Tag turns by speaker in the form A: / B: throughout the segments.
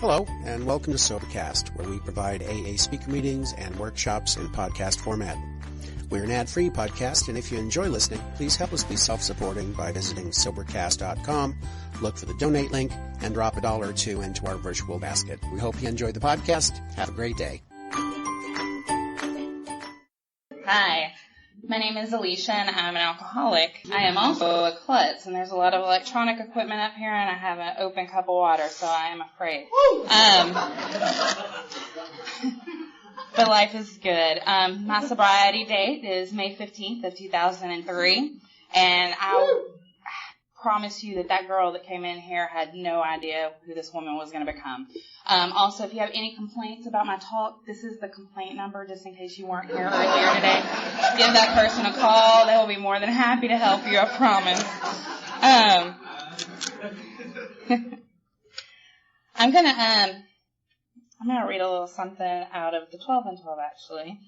A: Hello, and welcome to Sobercast, where we provide AA speaker meetings and workshops in podcast format. We're an ad-free podcast, and if you enjoy listening, please help us be self-supporting by visiting Sobercast.com, look for the donate link, and drop $1 or $2 into our virtual basket. We hope you enjoy the podcast. Have a great day.
B: Hi, my name is Alisha, and I'm an alcoholic. I am also a klutz, and there's a lot of electronic equipment up here, and I have an open cup of water, so I am afraid. But life is good. My sobriety date is May 15th of 2003, and I promise you that girl that came in here had no idea who this woman was going to become. Also, if you have any complaints about my talk, this is the complaint number, just in case you weren't here earlier today. Give that person a call. They will be more than happy to help you, I promise. I'm gonna read a little something out of the 12 and 12, actually,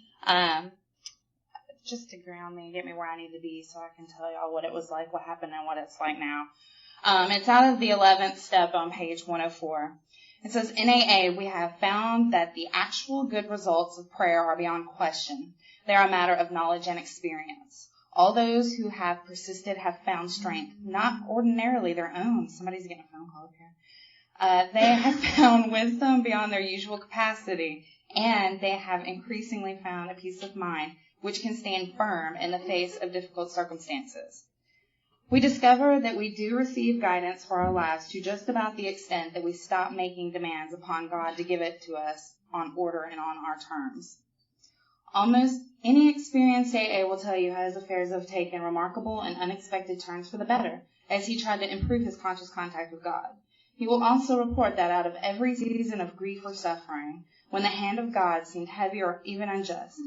B: just to ground me and get me where I need to be so I can tell y'all what it was like, what happened, and what it's like now. It's out of the 11th step on page 104. It says, in AA, we have found that the actual good results of prayer are beyond question. They are a matter of knowledge and experience. All those who have persisted have found strength, not ordinarily their own. Somebody's getting a phone call up here. They have found wisdom beyond their usual capacity, and they have increasingly found a peace of mind which can stand firm in the face of difficult circumstances. We discover that we do receive guidance for our lives to just about the extent that we stop making demands upon God to give it to us on order and on our terms. Almost any experienced AA will tell you how his affairs have taken remarkable and unexpected turns for the better as he tried to improve his conscious contact with God. He will also report that out of every season of grief or suffering, when the hand of God seemed heavy or even unjust,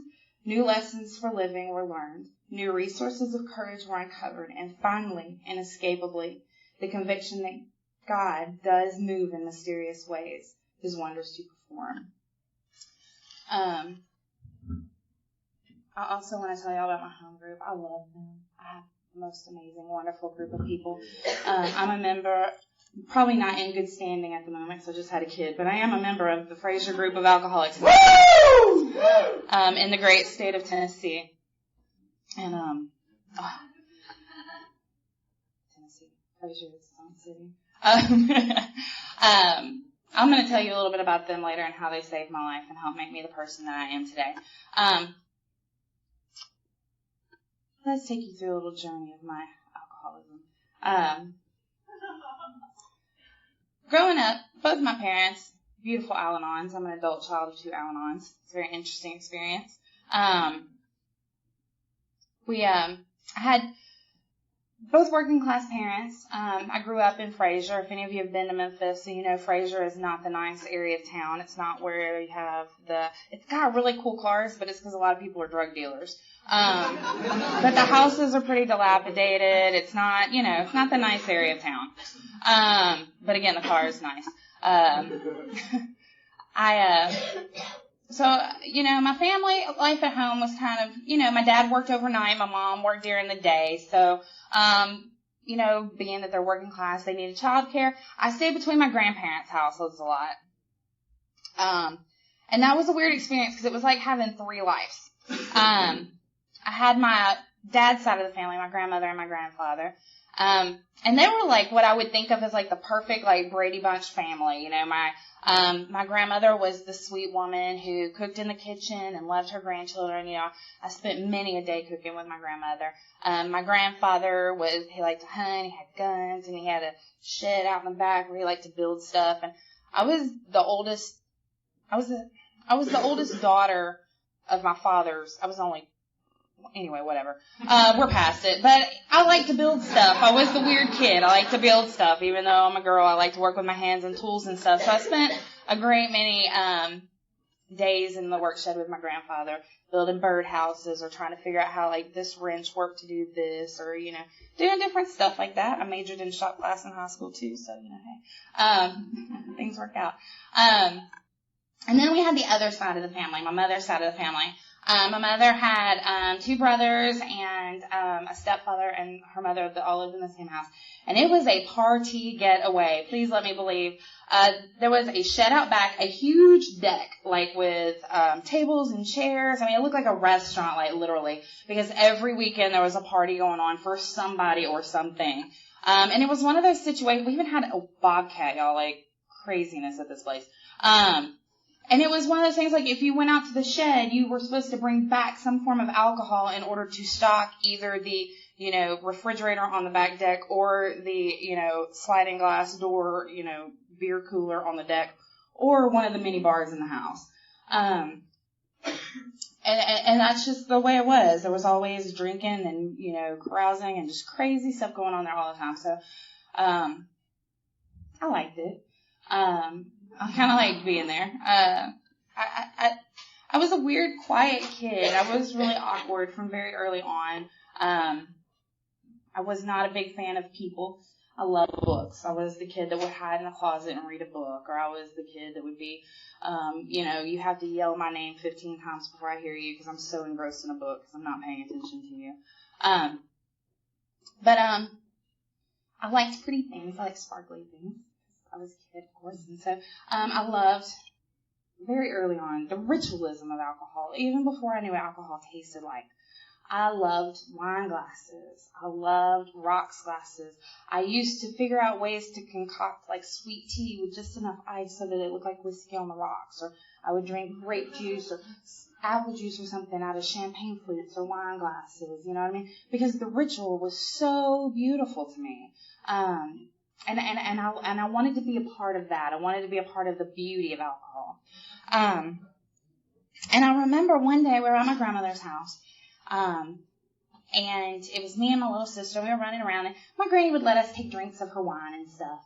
B: new lessons for living were learned, new resources of courage were uncovered, and finally, inescapably, the conviction that God does move in mysterious ways, his wonders to perform. I also want to tell you all about my home group. I love them. I have the most amazing, wonderful group of people. I'm a member, probably not in good standing at the moment, because I just had a kid, but I am a member of the Fraser Group of Alcoholics in the great state of Tennessee. And, Tennessee, Fraser is its own city. I'm going to tell you a little bit about them later and how they saved my life and helped make me the person that I am today. Let's take you through a little journey of my alcoholism. Growing up, both my parents, beautiful Al-Anons. I'm an adult child of 2 Al-Anons. It's a very interesting experience. I had both working class parents. I grew up in Fraser. If any of you have been to Memphis, so you know Fraser is not the nice area of town. It's not where you have it's got really cool cars, but it's because a lot of people are drug dealers. But the houses are pretty dilapidated. It's not, it's not the nice area of town. But again, the car is nice. So, my family life at home was kind of, my dad worked overnight, my mom worked during the day. So, being that they're working class, they needed childcare. I stayed between my grandparents' houses a lot. And that was a weird experience because it was like having 3 lives. I had my dad's side of the family, my grandmother and my grandfather. And they were like what I would think of as like the perfect like Brady Bunch family. My grandmother was the sweet woman who cooked in the kitchen and loved her grandchildren. I spent many a day cooking with my grandmother. My grandfather he liked to hunt, he had guns, and he had a shed out in the back where he liked to build stuff. And I was the oldest daughter of my father's. Anyway, whatever. We're past it. But I like to build stuff. I was the weird kid. I like to build stuff. Even though I'm a girl, I like to work with my hands and tools and stuff. So I spent a great many days in the work shed with my grandfather, building birdhouses or trying to figure out how, like, this wrench worked to do this or, doing different stuff like that. I majored in shop class in high school, too. So, hey, things work out. And then we had the other side of the family, my mother's side of the family. My mother had 2 brothers and a stepfather and her mother that all lived in the same house. And it was a party getaway. Please let me believe. There was a shed out back, a huge deck, like with tables and chairs. I mean, it looked like a restaurant, like literally, because every weekend there was a party going on for somebody or something. And it was one of those situations. We even had a bobcat, y'all, like craziness at this place. And it was one of those things, like, if you went out to the shed, you were supposed to bring back some form of alcohol in order to stock either the, refrigerator on the back deck or the, sliding glass door, beer cooler on the deck, or one of the mini bars in the house. And that's just the way it was. There was always drinking and, carousing and just crazy stuff going on there all the time. So, I liked it. I kind of liked being there. I was a weird, quiet kid. I was really awkward from very early on. I was not a big fan of people. I loved books. I was the kid that would hide in a closet and read a book, or I was the kid that would be, you have to yell my name 15 times before I hear you because I'm so engrossed in a book because I'm not paying attention to you. But I liked pretty things. I liked sparkly things. I was a kid, of course, and so I loved, very early on, the ritualism of alcohol, even before I knew what alcohol tasted like. I loved wine glasses. I loved rocks glasses. I used to figure out ways to concoct, like, sweet tea with just enough ice so that it looked like whiskey on the rocks, or I would drink grape juice or apple juice or something out of champagne flutes or wine glasses, you know what I mean? Because the ritual was so beautiful to me. And I wanted to be a part of that. I wanted to be a part of the beauty of alcohol. And I remember one day we were at my grandmother's house, and it was me and my little sister. We were running around, and my granny would let us take drinks of her wine and stuff,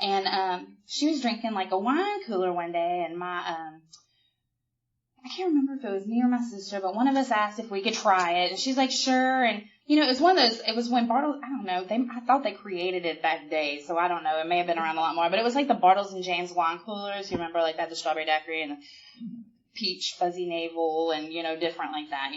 B: And she was drinking like a wine cooler one day, and I can't remember if it was me or my sister, but one of us asked if we could try it, and she's like, sure. And it was one of those, it was when Bartles, I don't know, I thought they created it that day, so I don't know, it may have been around a lot more, but it was like the Bartles and James wine coolers, you remember, like that, the strawberry daiquiri and the peach fuzzy navel and, different like that,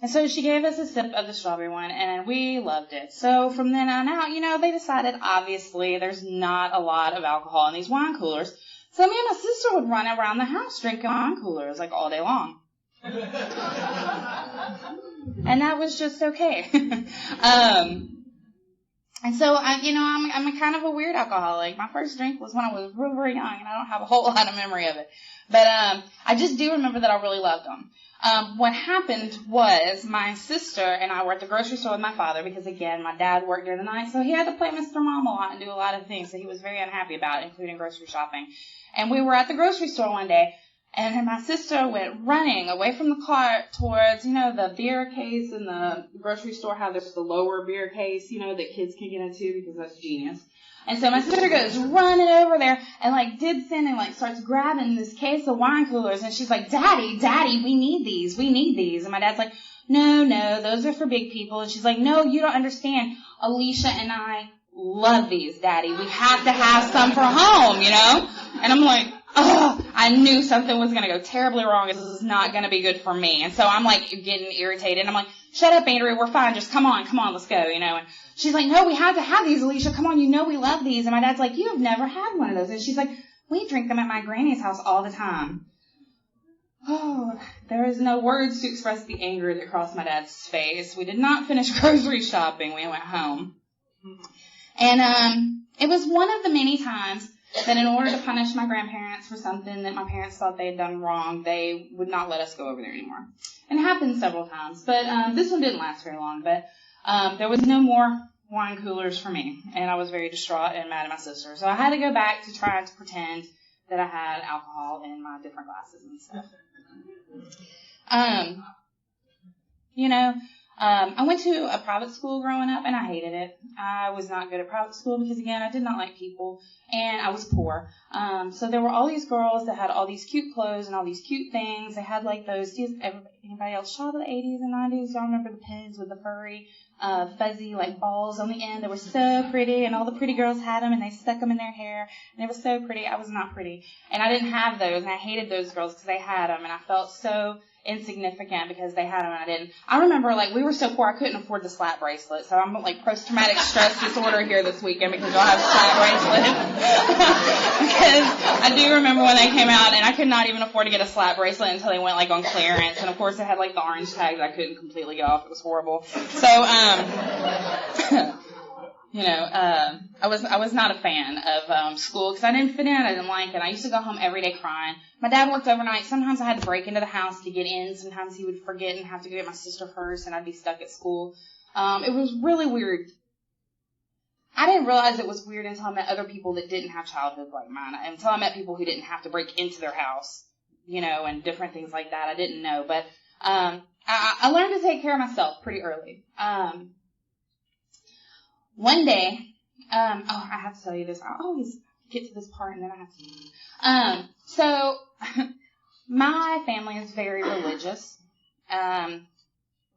B: And so she gave us a sip of the strawberry one, and we loved it. So from then on out, they decided, obviously, there's not a lot of alcohol in these wine coolers. So me and my sister would run around the house drinking wine coolers, like, all day long. And that was just okay. And so, I'm a kind of a weird alcoholic. My first drink was when I was real, very young, and I don't have a whole lot of memory of it. But I just do remember that I really loved them. What happened was my sister and I were at the grocery store with my father because, again, my dad worked during the night, so he had to play Mr. Mom a lot and do a lot of things that he was very unhappy about, including grocery shopping. And we were at the grocery store one day, and my sister went running away from the cart towards, the beer case in the grocery store, how there's the lower beer case, that kids can get into because that's genius. And so my sister goes running over there and dips in and starts grabbing this case of wine coolers, and she's like, Daddy, we need these. And my dad's like, no, those are for big people. And she's like, no, you don't understand. Alisha and I love these, Daddy. We have to have some for home, And I'm like, I knew something was going to go terribly wrong. This is not going to be good for me. And so I'm getting irritated. I'm like, shut up, Andrea. We're fine. Just come on, let's go, And she's like, no, we have to have these, Alisha. Come on, we love these. And my dad's like, you have never had one of those. And she's like, we drink them at my granny's house all the time. Oh, there is no words to express the anger that crossed my dad's face. We did not finish grocery shopping. We went home. And it was one of the many times that in order to punish my grandparents for something that my parents thought they had done wrong, they would not let us go over there anymore. And it happened several times, but this one didn't last very long. But there was no more wine coolers for me, and I was very distraught and mad at my sister. So I had to go back to trying to pretend that I had alcohol in my different glasses and stuff. I went to a private school growing up, and I hated it. I was not good at private school because, again, I did not like people, and I was poor. So there were all these girls that had all these cute clothes and all these cute things. They had those. Anybody else saw the 80s and 90s? Y'all remember the pins with the furry, fuzzy balls on the end? They were so pretty, and all the pretty girls had them, and they stuck them in their hair, and it was so pretty. I was not pretty, and I didn't have those, and I hated those girls because they had them, and I felt so insignificant because they had them and I didn't. I remember, like, we were so poor I couldn't afford the slap bracelet. So I'm like post-traumatic stress disorder here this weekend because y'all have slap bracelets. Because I do remember when they came out and I could not even afford to get a slap bracelet until they went like on clearance. And of course it had like the orange tag that I couldn't completely get off. It was horrible. So, I was not a fan of school because I didn't fit in. I didn't like it. I used to go home every day crying. My dad worked overnight. Sometimes I had to break into the house to get in. Sometimes he would forget and have to go get my sister first, and I'd be stuck at school. It was really weird. I didn't realize it was weird until I met other people that didn't have childhoods like mine. Until I met people who didn't have to break into their house, and different things like that. I didn't know, but I learned to take care of myself pretty early. One day, I have to tell you this. I always get to this part and then I have to. So my family is very religious,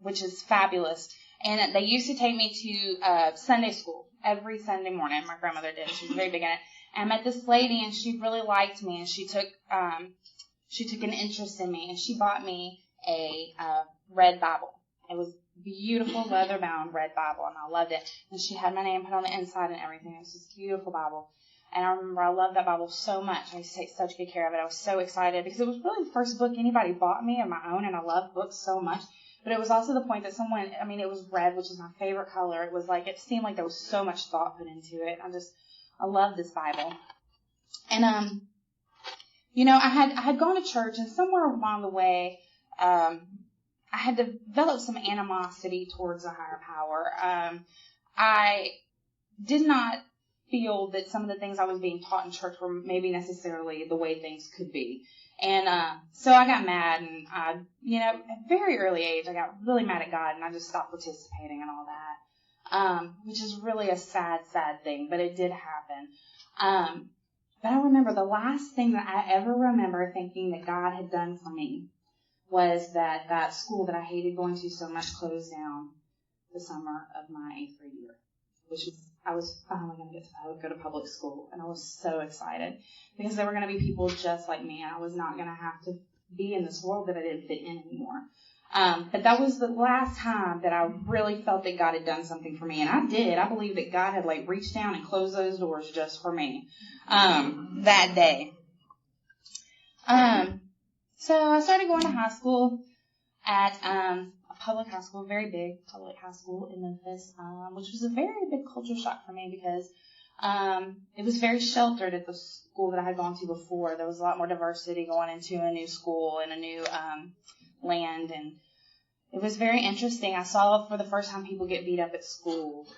B: which is fabulous. And they used to take me to Sunday school every Sunday morning. My grandmother did. She was very big in it. And I met this lady and she really liked me and she took an interest in me and she bought me a red Bible. It was beautiful leather-bound red Bible, and I loved it. And she had my name put on the inside and everything. It was this beautiful Bible. And I remember I loved that Bible so much. I used to take such good care of it. I was so excited because it was really the first book anybody bought me of my own, and I loved books so much. But it was also the point that it was red, which is my favorite color. It was like, it seemed like there was so much thought put into it. I loved this Bible. And, I had gone to church, and somewhere along the way, I had developed some animosity towards a higher power. I did not feel that some of the things I was being taught in church were maybe necessarily the way things could be. And so I got mad, and at a very early age, I got really mad at God, and I just stopped participating and all that, which is really a sad, sad thing, but it did happen. But I remember the last thing that I ever remember thinking that God had done for me was that school that I hated going to so much closed down the summer of my 8th grade year, I was finally going to get to go to public school, and I was so excited because there were going to be people just like me, and I was not going to have to be in this world that I didn't fit in anymore. But that was the last time that I really felt that God had done something for me, and I did. I believe that God had reached down and closed those doors just for me that day. So I started going to high school at a public high school, very big public high school in Memphis, which was a very big culture shock for me because it was very sheltered at the school that I had gone to before. There was a lot more diversity going into a new school and a new land, and it was very interesting. I saw for the first time people get beat up at school.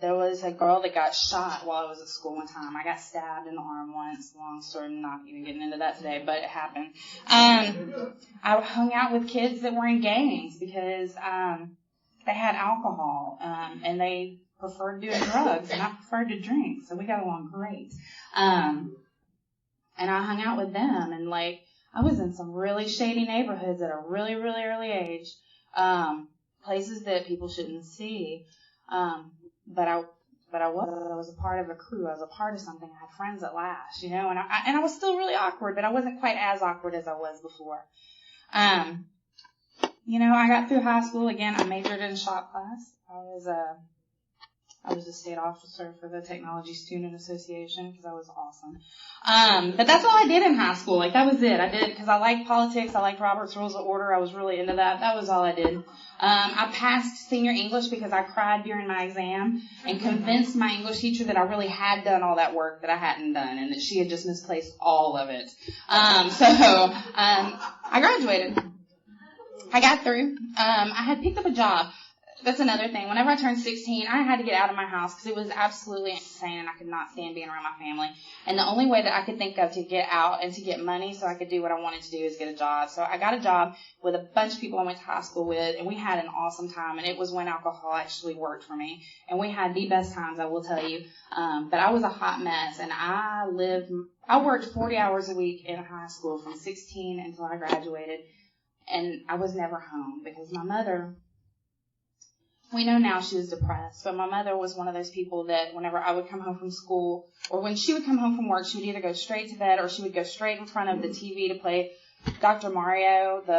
B: There was a girl that got shot while I was at school one time. I got stabbed in the arm once. Long story, not even getting into that today, but it happened. I hung out with kids that were in gangs because they had alcohol, and they preferred doing drugs, and I preferred to drink, so we got along great. And I hung out with them, and I was in some really shady neighborhoods at a really, really early age. Places that people shouldn't see. But I was a part of a crew. I was a part of something. I had friends at last, and I was still really awkward, but I wasn't quite as awkward as I was before. I got through high school again. I majored in shop class. I was a state officer for the Technology Student Association because I was awesome. But that's all I did in high school. That was it. I did because I liked politics. I liked Robert's Rules of Order. I was really into that. That was all I did. I passed senior English because I cried during my exam and convinced my English teacher that I really had done all that work that I hadn't done and that she had just misplaced all of it. I graduated. I got through. I had picked up a job. That's another thing. Whenever I turned 16, I had to get out of my house because it was absolutely insane and I could not stand being around my family. And the only way that I could think of to get out and to get money so I could do what I wanted to do is get a job. So I got a job with a bunch of people I went to high school with, and we had an awesome time. And it was when alcohol actually worked for me. And we had the best times, I will tell you. But I was a hot mess, and I worked 40 hours a week in high school from 16 until I graduated. And I was never home because my mother... We know now she was depressed, but my mother was one of those people that whenever I would come home from school or when she would come home from work, she would either go straight to bed or she would go straight in front of the TV to play Dr. Mario, do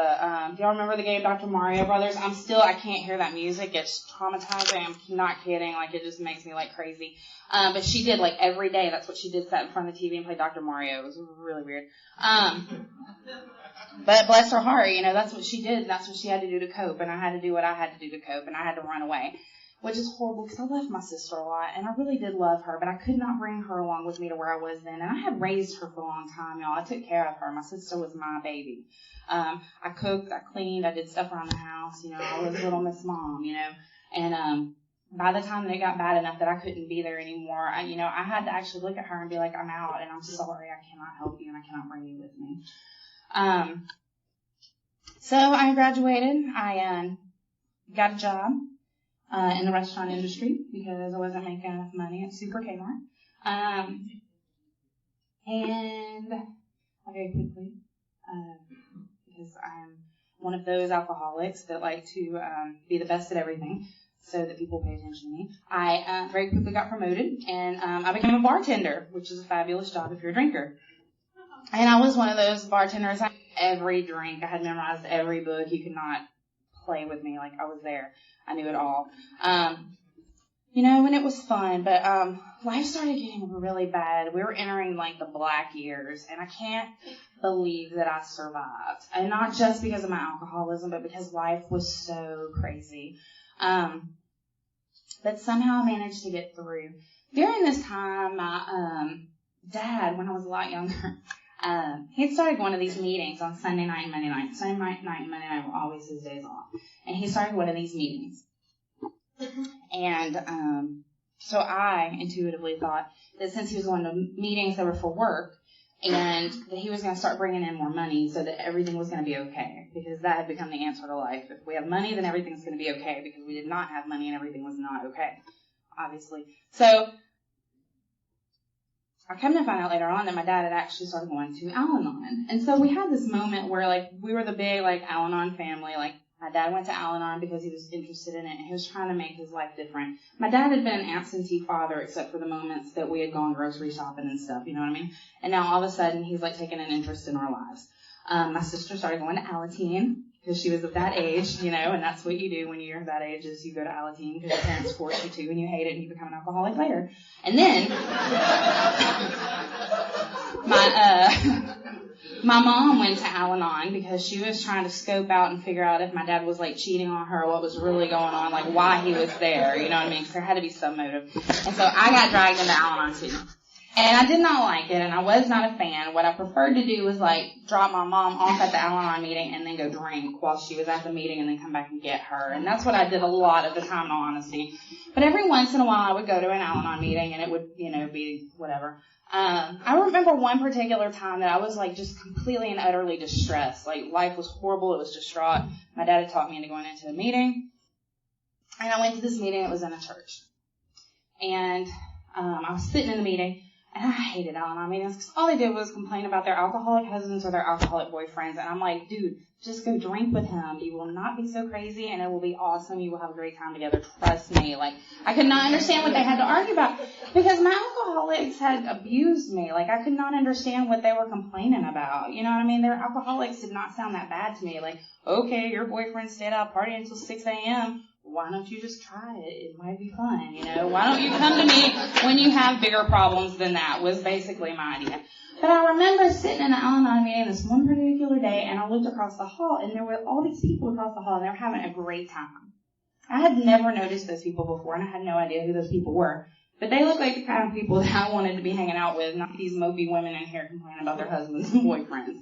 B: y'all remember the game Dr. Mario Brothers? I can't hear that music. It's traumatizing. I'm not kidding. Like, it just makes me like crazy. But she did, like, every day. That's what she did, sat in front of the TV and play Dr. Mario. It was really weird. But bless her heart, you know, that's what she did. That's what she had to do to cope. And I had to do what I had to do to cope. And I had to run away, which is horrible because I loved my sister a lot. And I really did love her. But I could not bring her along with me to where I was then. And I had raised her for a long time, y'all. I took care of her. My sister was my baby. I cooked, I cleaned, I did stuff around the house. You know, I was little Miss Mom, you know. And by the time that it got bad enough that I couldn't be there anymore, I had to actually look at her and be like, I'm out and I'm sorry. I cannot help you and I cannot bring you with me. So I graduated. I got a job in the restaurant industry because I wasn't making enough money at Super Kmart. And very quickly, because I'm one of those alcoholics that like to be the best at everything so that people pay attention to me, I very quickly got promoted, and I became a bartender, which is a fabulous job if you're a drinker. And I was one of those bartenders. I had every drink. I had memorized every book. You could not play with me. Like, I was there. I knew it all. You know, and it was fun. But life started getting really bad. We were entering, like, the black years. And I can't believe that I survived. And not just because of my alcoholism, but because life was so crazy. But somehow I managed to get through. During this time, my dad, when I was a lot younger, he had started going to these meetings on Sunday night and Monday night. Sunday night and Monday night were always his days off. And he started one of these meetings. And so I intuitively thought that since he was going to meetings that were for work, and that he was going to start bringing in more money so that everything was going to be okay. Because that had become the answer to life. If we have money, then everything's going to be okay. Because we did not have money and everything was not okay, obviously. So I come to find out later on that my dad had actually started going to Al-Anon. And so we had this moment where, like, we were the big, like, Al-Anon family. Like, my dad went to Al-Anon because he was interested in it, and he was trying to make his life different. My dad had been an absentee father except for the moments that we had gone grocery shopping and stuff, you know what I mean? And now all of a sudden, he's, like, taking an interest in our lives. My sister started going to Alateen because she was of that age, you know, and that's what you do when you're that age is you go to Alateen because your parents force you to and you hate it and you become an alcoholic later. And then my mom went to Al-Anon because she was trying to scope out and figure out if my dad was like cheating on her, what was really going on, like why he was there, you know what I mean? Because there had to be some motive. And so I got dragged into Al-Anon too. And I did not like it, and I was not a fan. What I preferred to do was, like, drop my mom off at the Al-Anon meeting and then go drink while she was at the meeting and then come back and get her. And that's what I did a lot of the time, in all honesty. But every once in a while, I would go to an Al-Anon meeting, and it would, you know, be whatever. I remember one particular time that I was, like, just completely and utterly distressed. Like, life was horrible. It was distraught. My dad had talked me into going into a meeting. And I went to this meeting. It was in a church. And I was sitting in the meeting. And I hated Al-Anon meetings because all they did was complain about their alcoholic husbands or their alcoholic boyfriends. And I'm like, dude, just go drink with him. You will not be so crazy and it will be awesome. You will have a great time together. Trust me. Like, I could not understand what they had to argue about because my alcoholics had abused me. Like, I could not understand what they were complaining about. You know what I mean? Their alcoholics did not sound that bad to me. Like, okay, your boyfriend stayed out partying until 6 a.m. Why don't you just try it? It might be fun, you know. Why don't you come to me when you have bigger problems than that was basically my idea. But I remember sitting in an Al-Anon meeting this one particular day, and I looked across the hall, and there were all these people across the hall, and they were having a great time. I had never noticed those people before, and I had no idea who those people were. But they looked like the kind of people that I wanted to be hanging out with, not these mopey women in here complaining about their husbands and boyfriends.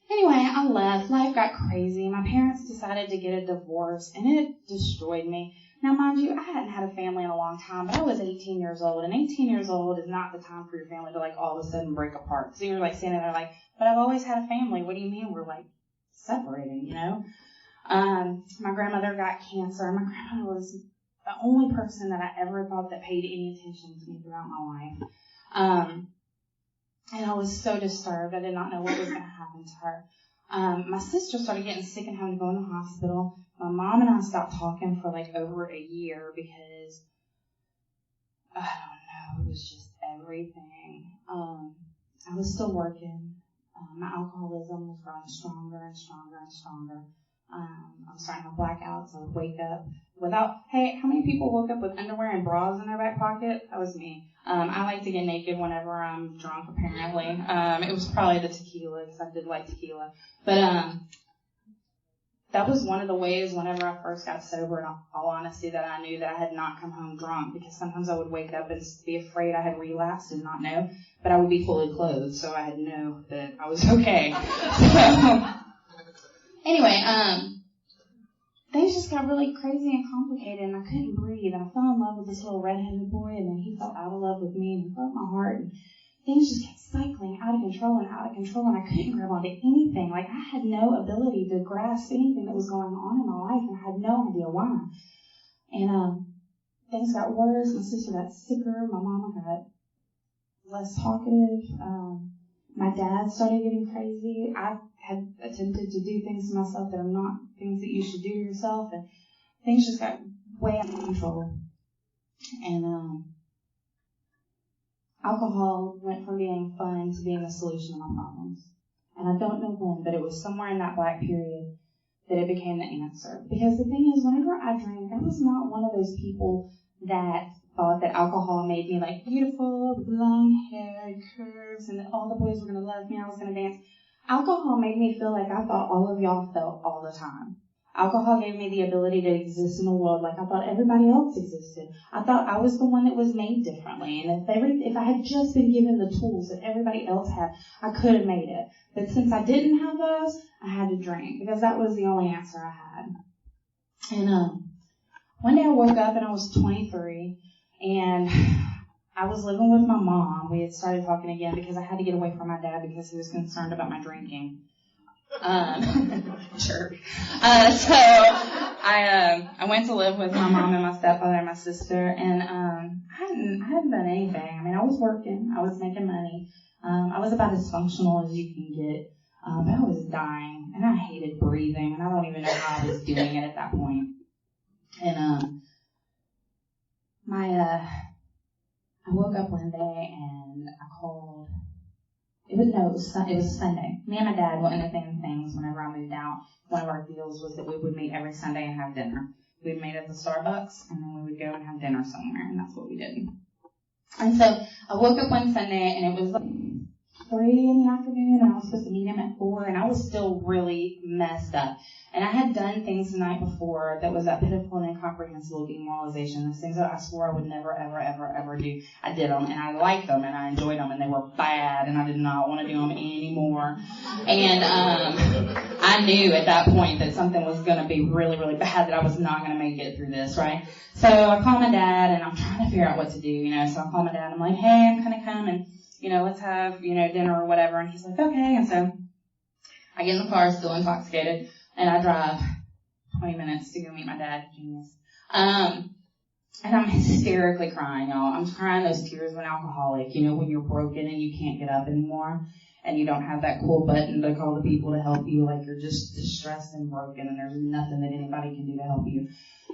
B: Anyway, I left. Life got crazy. My parents decided to get a divorce, and it destroyed me. Now, mind you, I hadn't had a family in a long time, but I was 18 years old, and 18 years old is not the time for your family to, like, all of a sudden break apart. So you're, like, standing there like, but I've always had a family. What do you mean we're, like, separating, you know? My grandmother got cancer. My grandmother was the only person that I ever thought that paid any attention to me throughout my life. And I was so disturbed. I did not know what was going to happen to her. My sister started getting sick and having to go in the hospital. My mom and I stopped talking for like over a year because, I don't know, it was just everything. I was still working. My alcoholism was growing stronger and stronger and stronger. I'm starting to black out, so I would wake up without, hey, how many people woke up with underwear and bras in their back pocket? That was me. I like to get naked whenever I'm drunk, apparently. It was probably the tequila, because I did like tequila. But that was one of the ways whenever I first got sober, in all honesty, that I knew that I had not come home drunk, because sometimes I would wake up and be afraid I had relapsed and not know, but I would be fully clothed, so I had know that I was okay. Anyway, things just got really crazy and complicated, and I couldn't breathe, and I fell in love with this little redheaded boy, and then he fell out of love with me, and he broke my heart, and things just kept cycling out of control, and I couldn't grab onto anything. Like, I had no ability to grasp anything that was going on in my life, and I had no idea why. And things got worse. My sister got sicker. My mama got less talkative. My dad started getting crazy. I had attempted to do things to myself that are not things that you should do to yourself, and things just got way out of control. And alcohol went from being fun to being a solution to my problems. And I don't know when, but it was somewhere in that black period that it became the answer. Because the thing is, whenever I drank, I was not one of those people that thought that alcohol made me like beautiful, long hair, curves, and that all the boys were going to love me, I was going to dance. Alcohol made me feel like I thought all of y'all felt all the time. Alcohol gave me the ability to exist in the world like I thought everybody else existed. I thought I was the one that was made differently, and if I had just been given the tools that everybody else had, I could have made it. But since I didn't have those, I had to drink, because that was the only answer I had. And one day I woke up and I was 23, and I was living with my mom. We had started talking again because I had to get away from my dad because he was concerned about my drinking. Jerk. So I went to live with my mom and my stepfather and my sister, and I hadn't done anything. I mean, I was working, I was making money, I was about as functional as you can get, but I was dying, and I hated breathing, and I don't even know how I was doing it at that point. And I woke up one day and I called. It was Sunday. Me and my dad, one of the things whenever I moved out, one of our deals was that we would meet every Sunday and have dinner. We'd meet at the Starbucks, and then we would go and have dinner somewhere, and that's what we did. And so I woke up one Sunday, and it was like 3 in the afternoon, and I was supposed to meet him at 4, and I was still really messed up. And I had done things the night before that was that pitiful and incomprehensible demoralization. Those things that I swore I would never, ever, ever, ever do. I did them, and I liked them, and I enjoyed them, and they were bad, and I did not want to do them anymore. And I knew at that point that something was going to be really, really bad, that I was not going to make it through this, right? So I call my dad, and I'm trying to figure out what to do, So I call my dad, and I'm like, hey, I'm going to come, and, let's have, dinner or whatever. And he's like, okay. And so I get in the car, still intoxicated, and I drive 20 minutes to go meet my dad. Genius. And I'm hysterically crying, y'all. I'm crying those tears of an alcoholic, when you're broken and you can't get up anymore, and you don't have that cool button to call the people to help you, like you're just distressed and broken, and there's nothing that anybody can do to help you.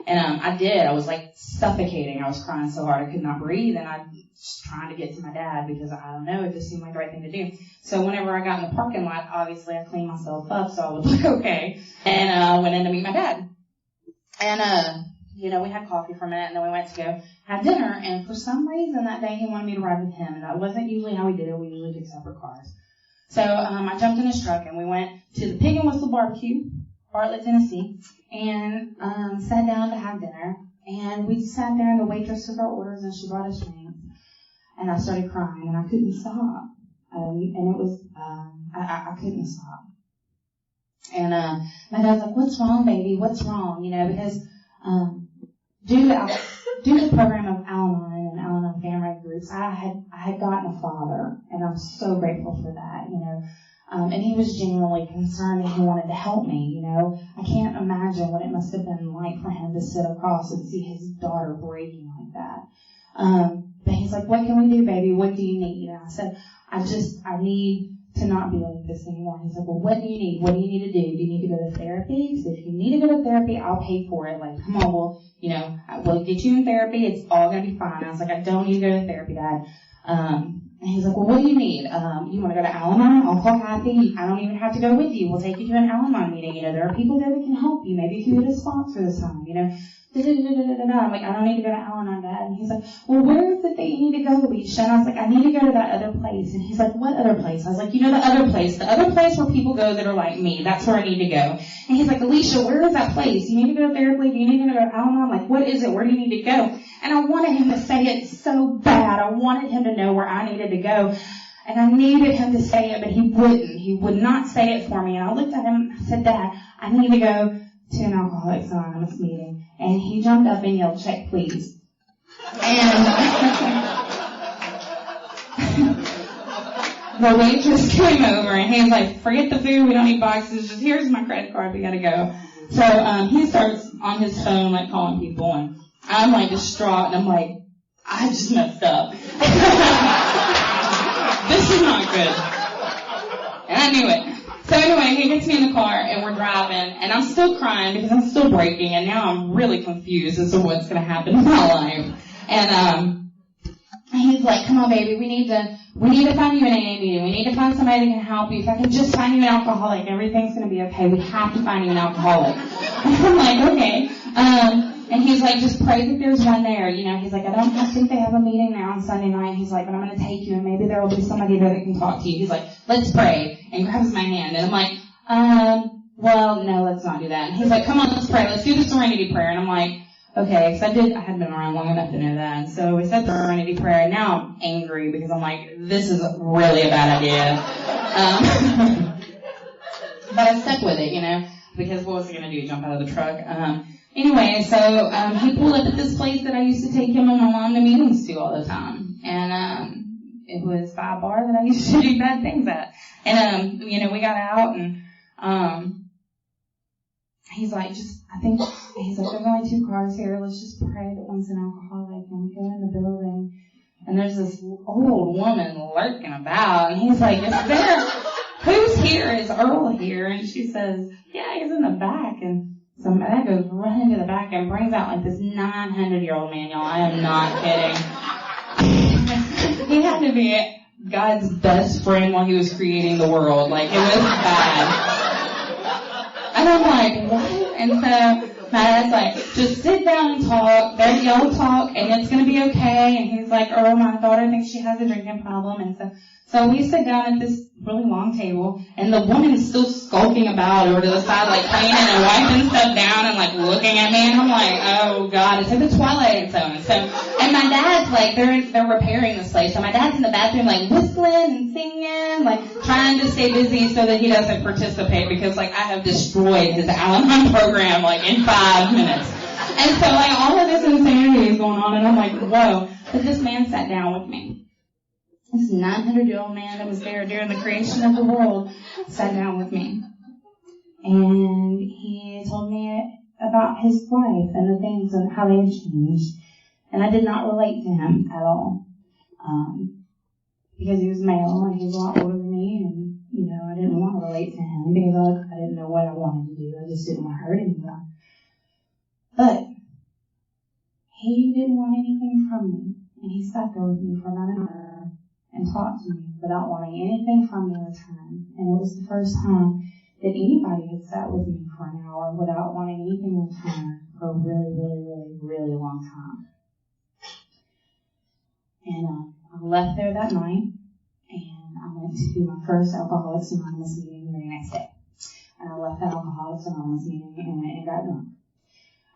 B: And I did. I was like suffocating. I was crying so hard I could not breathe, and I was trying to get to my dad because I don't know, it just seemed like the right thing to do. So whenever I got in the parking lot, obviously I cleaned myself up so I would look okay, and went in to meet my dad. And we had coffee for a minute, and then we went to go have dinner. And for some reason that day he wanted me to ride with him, and that wasn't usually how we did it. We usually took separate cars. So I jumped in his truck, and we went to the Pig and Whistle Barbecue, Bartlett, Tennessee, and sat down to have dinner. And we sat there, and the waitress took our orders, and she brought us drinks. And I started crying, and I couldn't stop. And it was, I couldn't stop. And my dad's like, what's wrong, baby? What's wrong? Because due to the program of Al-Anon and Al-Anon family groups, I had gotten a father, and I'm so grateful for that, and he was genuinely concerned, and he wanted to help me, I can't imagine what it must have been like for him to sit across and see his daughter breaking like that. But he's like, what can we do, baby? What do you need? And I said, I need to not be like this anymore. He's like, well, what do you need? What do you need to do? Do you need to go to therapy? Because if you need to go to therapy, I'll pay for it. Like, come on, we'll get you in therapy. It's all going to be fine. I was like, I don't need to go to therapy, Dad. And he's like, well, what do you need? You want to go to Al-Anon? I'll call Kathy. I don't even have to go with you. We'll take you to an Al-Anon meeting. There are people there that can help you. Maybe if you get a sponsor this time, I'm like, I don't need to go to Al-Anon, Dad. And he's like, well, where is it that you need to go, Alisha? And I was like, I need to go to that other place. And he's like, what other place? I was like, the other place where people go that are like me. That's where I need to go. And he's like, Alisha, where is that place? You need to go to therapy? Do you need to go to Al-Anon? Like, what is it? Where do you need to go? And I wanted him to say it so bad. I wanted him to know where I needed to go. And I needed him to say it, but he wouldn't. He would not say it for me. And I looked at him and I said, Dad, I need to go to an Alcoholics Anonymous meeting. And he jumped up and yelled, check, please. And the waitress came over and he was like, forget the food, we don't need boxes, just here's my credit card, we gotta go. So he starts on his phone like calling people, and I'm like distraught, and I'm like, I just messed up. This is not good. And I knew it. So anyway, he gets me in the car and we're driving, and I'm still crying because I'm still breaking, and now I'm really confused as to what's going to happen in my life. And he's like, come on, baby, we need to find you an AA meeting. We need to find somebody that can help you. If I can just find you an alcoholic, everything's going to be okay. We have to find you an alcoholic. And I'm like, okay. And he's like, just pray that there's one there. He's like, I think they have a meeting there on Sunday night. He's like, but I'm going to take you, and maybe there will be somebody there that can talk to you. He's like, let's pray. And grabs my hand. And I'm like, well, no, let's not do that. And he's like, come on, let's pray. Let's do the serenity prayer. And I'm like, okay, because I hadn't been around long enough to know that. And so we said the serenity prayer, and now I'm angry because I'm like, this is really a bad idea. But I stuck with it, because what was he going to do, jump out of the truck? Anyway, so he pulled up at this place that I used to take him and my mom to meetings to all the time. And it was by a bar that I used to do bad things at. And we got out, and he's like, he's like, there's only 2 cars here. Let's just pray that one's an alcoholic. And we go in the building, and there's this old woman lurking about. And he's like, who's here? Is Earl here? And she says, yeah, he's in the back. And so my dad goes running to the back and brings out like this 900-year-old man, y'all. I am not kidding. He had to be God's best friend while he was creating the world. Like, it was bad. And I'm like, what? And so my dad's like, just sit down and talk. Y'all talk, and it's going to be okay. And he's like, oh, my daughter thinks she has a drinking problem. And so we sit down at this really long table, and the woman's still skulking about over to the side, like cleaning and wiping stuff down and like looking at me, and I'm like, oh God, it's like the Twilight Zone. So, and my dad's like, they're repairing this place, so my dad's in the bathroom like whistling and singing, like trying to stay busy so that he doesn't participate, because like I have destroyed his Al-Anon program like in 5 minutes. And so like all of this insanity is going on, and I'm like, whoa. But this man sat down with me. This 900-year-old man that was there during the creation of the world sat down with me. And he told me about his life and the things and how they had changed. And I did not relate to him at all. Because he was male and he was a lot older than me, and, I didn't want to relate to him because I didn't know what I wanted to do. I just didn't want to hurt anyone. But he didn't want anything from me. And he sat there with me for about an hour and talked to me without wanting anything from me in return. And it was the first time that anybody had sat with me for an hour without wanting anything in return for a really, really, really, really long time. And I left there that night, and I went to my first Alcoholics Anonymous meeting the very next day. And I left that Alcoholics Anonymous meeting and went and got drunk.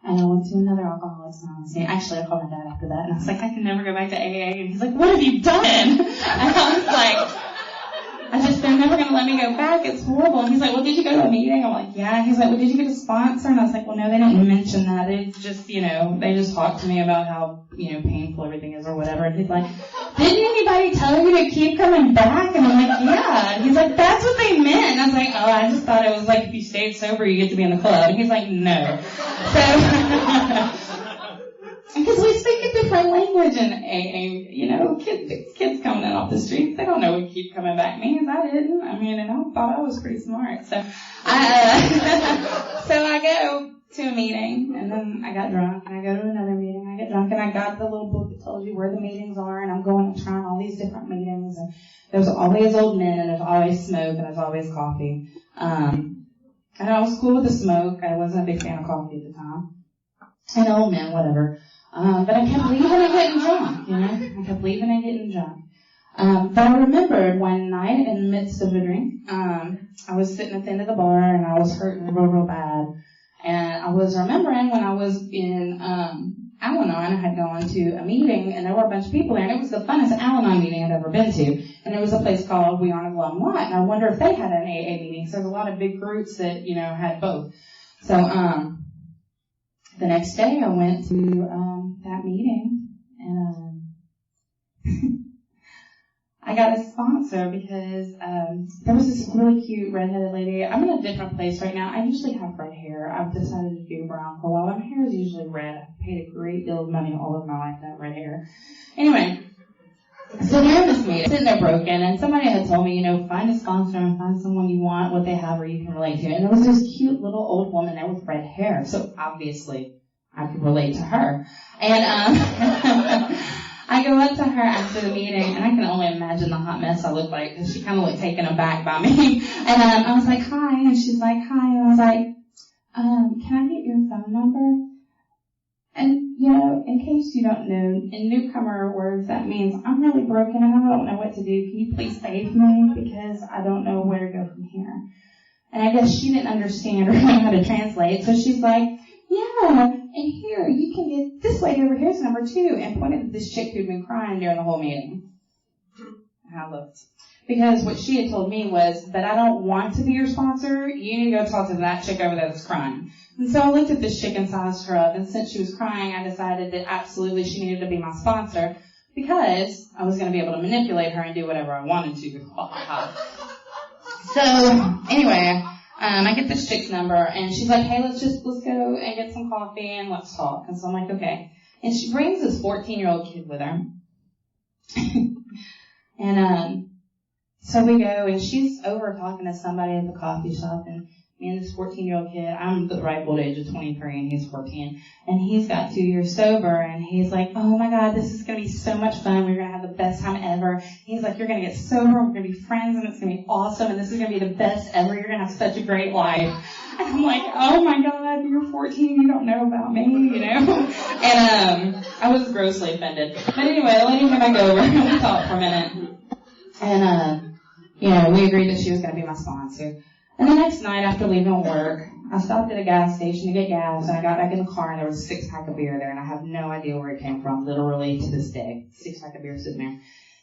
B: And I went to another Alcoholics Anonymous meeting. Actually, I called my dad after that, and I was like, I can never go back to AA. And he's like, what have you done? And I was like, they're never going to let me go back. It's horrible. And he's like, well, did you go to a meeting? I'm like, yeah. And he's like, well, did you get a sponsor? And I was like, well, no, they didn't mention that. They just, they just talked to me about how, painful everything is or whatever. And he's like, didn't anybody tell you to keep coming back? And I'm like, yeah. And he's like, that's what they meant. And I was like, oh, I just thought it was like if you stayed sober, you get to be in the club. And he's like, no. So, because we speak a different language in AA, kids coming in off the streets, they don't know what keep coming back means. I didn't. And I thought I was pretty smart. So I go to a meeting, and then I got drunk, and I go to another meeting, I get drunk, and I got the little book that tells you where the meetings are, and I'm going and trying all these different meetings, and there's always old men, and there's always smoke, and there's always coffee. And I was cool with the smoke. I wasn't a big fan of coffee at the time. And old men, whatever. But I kept leaving and getting drunk, I kept leaving and getting drunk. But I remembered one night in the midst of a drink, I was sitting at the end of the bar, and I was hurting real bad. And I was remembering when I was in Al-Anon, I had gone to a meeting, and there were a bunch of people there, and it was the funnest Al-Anon meeting I'd ever been to. And it was a place called We Aren't Alone Lot, and I wonder if they had an AA meeting. So there's a lot of big groups that, had both. So the next day I went to that meeting, and I got a sponsor because there was this really cute redheaded lady. I'm in a different place right now. I usually have red hair. I've decided to do brown for a while. My hair is usually red. I've paid a great deal of money all of my life to have red hair. Anyway, so during this meeting, sitting there broken, and somebody had told me, find a sponsor and find someone you want, what they have, or you can relate to. And there was this cute little old woman there with red hair. So obviously, I could relate to her. And I go up to her after the meeting, and I can only imagine the hot mess I looked like, because she kind of looked taken aback by me. And I was like, hi, and she's like, hi, and I was like, can I get your phone number? And, in case you don't know, in newcomer words, that means I'm really broken and I don't know what to do. Can you please save me? Because I don't know where to go from here. And I guess she didn't understand or know how to translate, so she's like, yeah, and here, you can get this lady over here's number 2, and pointed at this chick who'd been crying during the whole meeting. And I looked. Because what she had told me was that I don't want to be your sponsor, you need to go talk to that chick over there that's crying. And so I looked at this chick and sized her up, and since she was crying, I decided that absolutely she needed to be my sponsor, because I was going to be able to manipulate her and do whatever I wanted to. So, anyway, I get this chick's number, and she's like, hey, let's go and get some coffee and let's talk. And so I'm like, okay. And she brings this 14-year-old kid with her. And so we go, and she's over talking to somebody at the coffee shop, and me and this 14-year-old kid, I'm the ripe old age of 23, and he's 14, and he's got 2 years sober, and he's like, oh my God, this is going to be so much fun, we're going to have the best time ever. He's like, you're going to get sober, we're going to be friends, and it's going to be awesome, and this is going to be the best ever, you're going to have such a great life. And I'm like, oh my God, you're 14, you don't know about me, And I was grossly offended. But anyway, the lady came back over, and we talked for a minute, and we agreed that she was going to be my sponsor. And the next night after leaving work, I stopped at a gas station to get gas, and I got back in the car, and there was a 6-pack of beer there, and I have no idea where it came from, literally to this day. 6-pack of beer sitting there.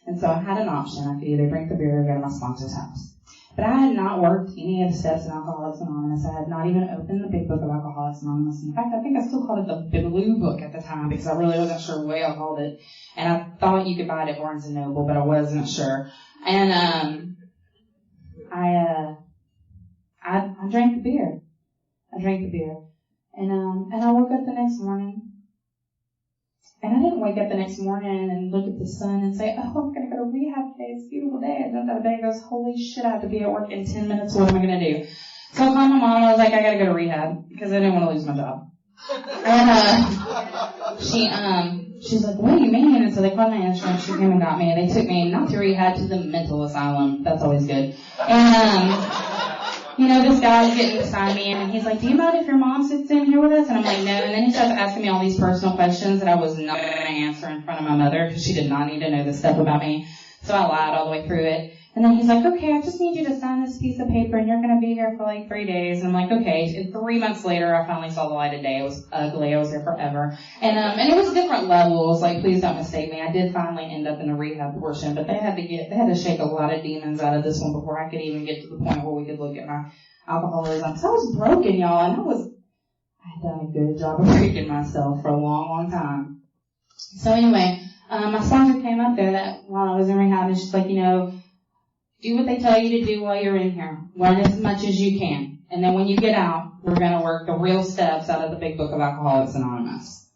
B: And so I had an option. I could either drink the beer or go to my sponsor's house. But I had not worked any of the steps in Alcoholics Anonymous. I had not even opened the big book of Alcoholics Anonymous. In fact, I think I still called it the blue book at the time, because I really wasn't sure what I called it. And I thought you could buy it at Barnes & Noble, but I wasn't sure. And I drank the beer. And I woke up the next morning. And I didn't wake up the next morning and look at the sun and say, oh, I'm going to go to rehab today. It's a beautiful day. I jumped out of bed and goes, holy shit, I have to be at work in 10 minutes. What am I going to do? So I called my mom and I was like, I got to go to rehab because I didn't want to lose my job. And she's like, what do you mean? And so they called my insurance. She came and got me. And they took me not to rehab, to the mental asylum. That's always good. And this guy's getting beside me, and he's like, do you mind if your mom sits in here with us? And I'm like, no. And then he starts asking me all these personal questions that I was not going to answer in front of my mother, because she did not need to know this stuff about me. So I lied all the way through it. And then he's like, okay, I just need you to sign this piece of paper, and you're going to be here for like 3 days. And I'm like, okay. And 3 months later, I finally saw the light of day. It was ugly. I was there forever. And it was different levels. Like, please don't mistake me. I did finally end up in the rehab portion, but they had to shake a lot of demons out of this one before I could even get to the point where we could look at my alcoholism. So I was broken, y'all, and I had done a good job of breaking myself for a long, long time. So anyway, my sponsor came up there while I was in rehab, and she's like, do what they tell you to do while you're in here. Learn as much as you can. And then when you get out, we're going to work the real steps out of the big book of Alcoholics Anonymous.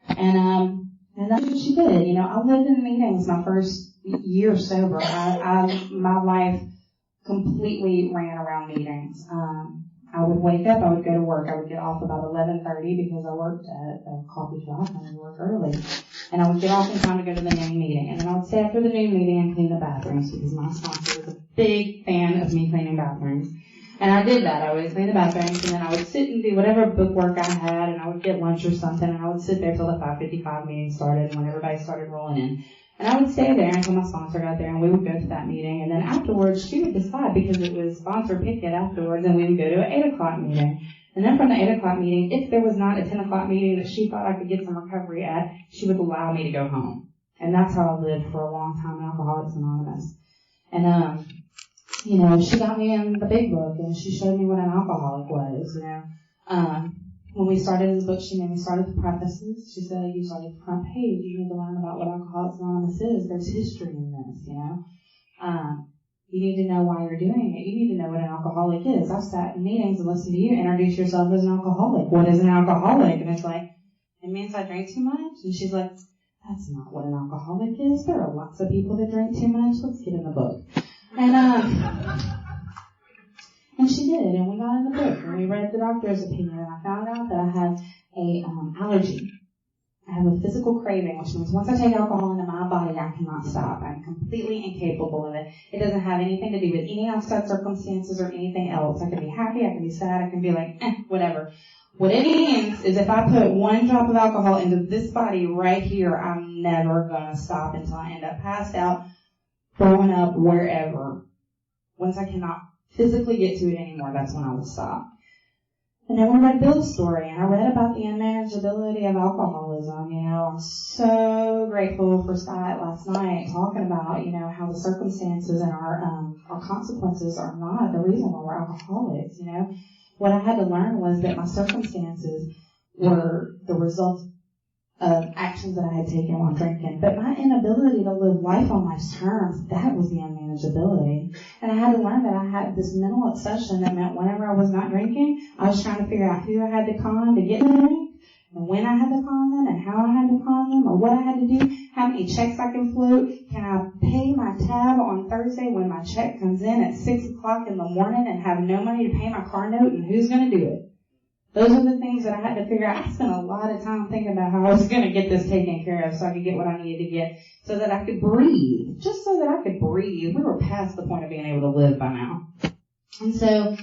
B: And that's what she did. I lived in meetings my first year sober. My life completely ran around meetings. I would wake up, I would go to work. I would get off about 11:30 because I worked at a coffee shop and I would work early. And I would get off in time to go to the noon meeting. And then I would stay after the noon meeting and clean the bathrooms because my sponsor was a big fan of me cleaning bathrooms. And I did that. I would clean the bathrooms, and then I would sit and do whatever book work I had, and I would get lunch or something, and I would sit there till the 5:55 meeting started and when everybody started rolling in. And I would stay there until my sponsor got there, and we would go to that meeting. And then afterwards, she would decide, because it was sponsor pick it afterwards, and we would go to an 8 o'clock meeting. And then from the 8 o'clock meeting, if there was not a 10 o'clock meeting that she thought I could get some recovery at, she would allow me to go home. And that's how I lived for a long time in Alcoholics Anonymous. And, you know, she got me in the big book, and she showed me what an alcoholic was, you know. When we started this book, she made me start at the prefaces. She said, you start at the front page. You need to learn about what Alcoholics Anonymous is. There's history in this, you know. You need to know why you're doing it. You need to know what an alcoholic is. I've sat in meetings and listened to you introduce yourself as an alcoholic. What is an alcoholic? And it's like, it means I drink too much? And she's like, that's not what an alcoholic is. There are lots of people that drink too much. Let's get in the book. And she did, and we got in the book, and we read the doctor's opinion, and I found out that I had a allergy. I have a physical craving, which means once I take alcohol into my body, I cannot stop. I'm completely incapable of it. It doesn't have anything to do with any outside circumstances or anything else. I can be happy, I can be sad, I can be like, whatever. What it means is if I put one drop of alcohol into this body right here, I'm never going to stop until I end up passed out, throwing up, wherever. Once I cannot physically get to it anymore, that's when I will stop. And then we read Bill's story, and I read about the unmanageability of alcoholism. You know, I'm so grateful for Scott last night talking about, you know, how the circumstances and our consequences are not the reason why we're alcoholics. You know, what I had to learn was that my circumstances were the result of actions that I had taken while drinking. But my inability to live life on my terms, that was the unmanageability. And I had to learn that I had this mental obsession that meant whenever I was not drinking, I was trying to figure out who I had to con to get to drink, and when I had to con them, and how I had to con them, or what I had to do, how many checks I can float. Can I pay my tab on Thursday when my check comes in at 6 o'clock in the morning and have no money to pay my car note, and who's going to do it? Those are the things that I had to figure out. I spent a lot of time thinking about how I was going to get this taken care of so I could get what I needed to get so that I could breathe. Just so that I could breathe. We were past the point of being able to live by now. And so,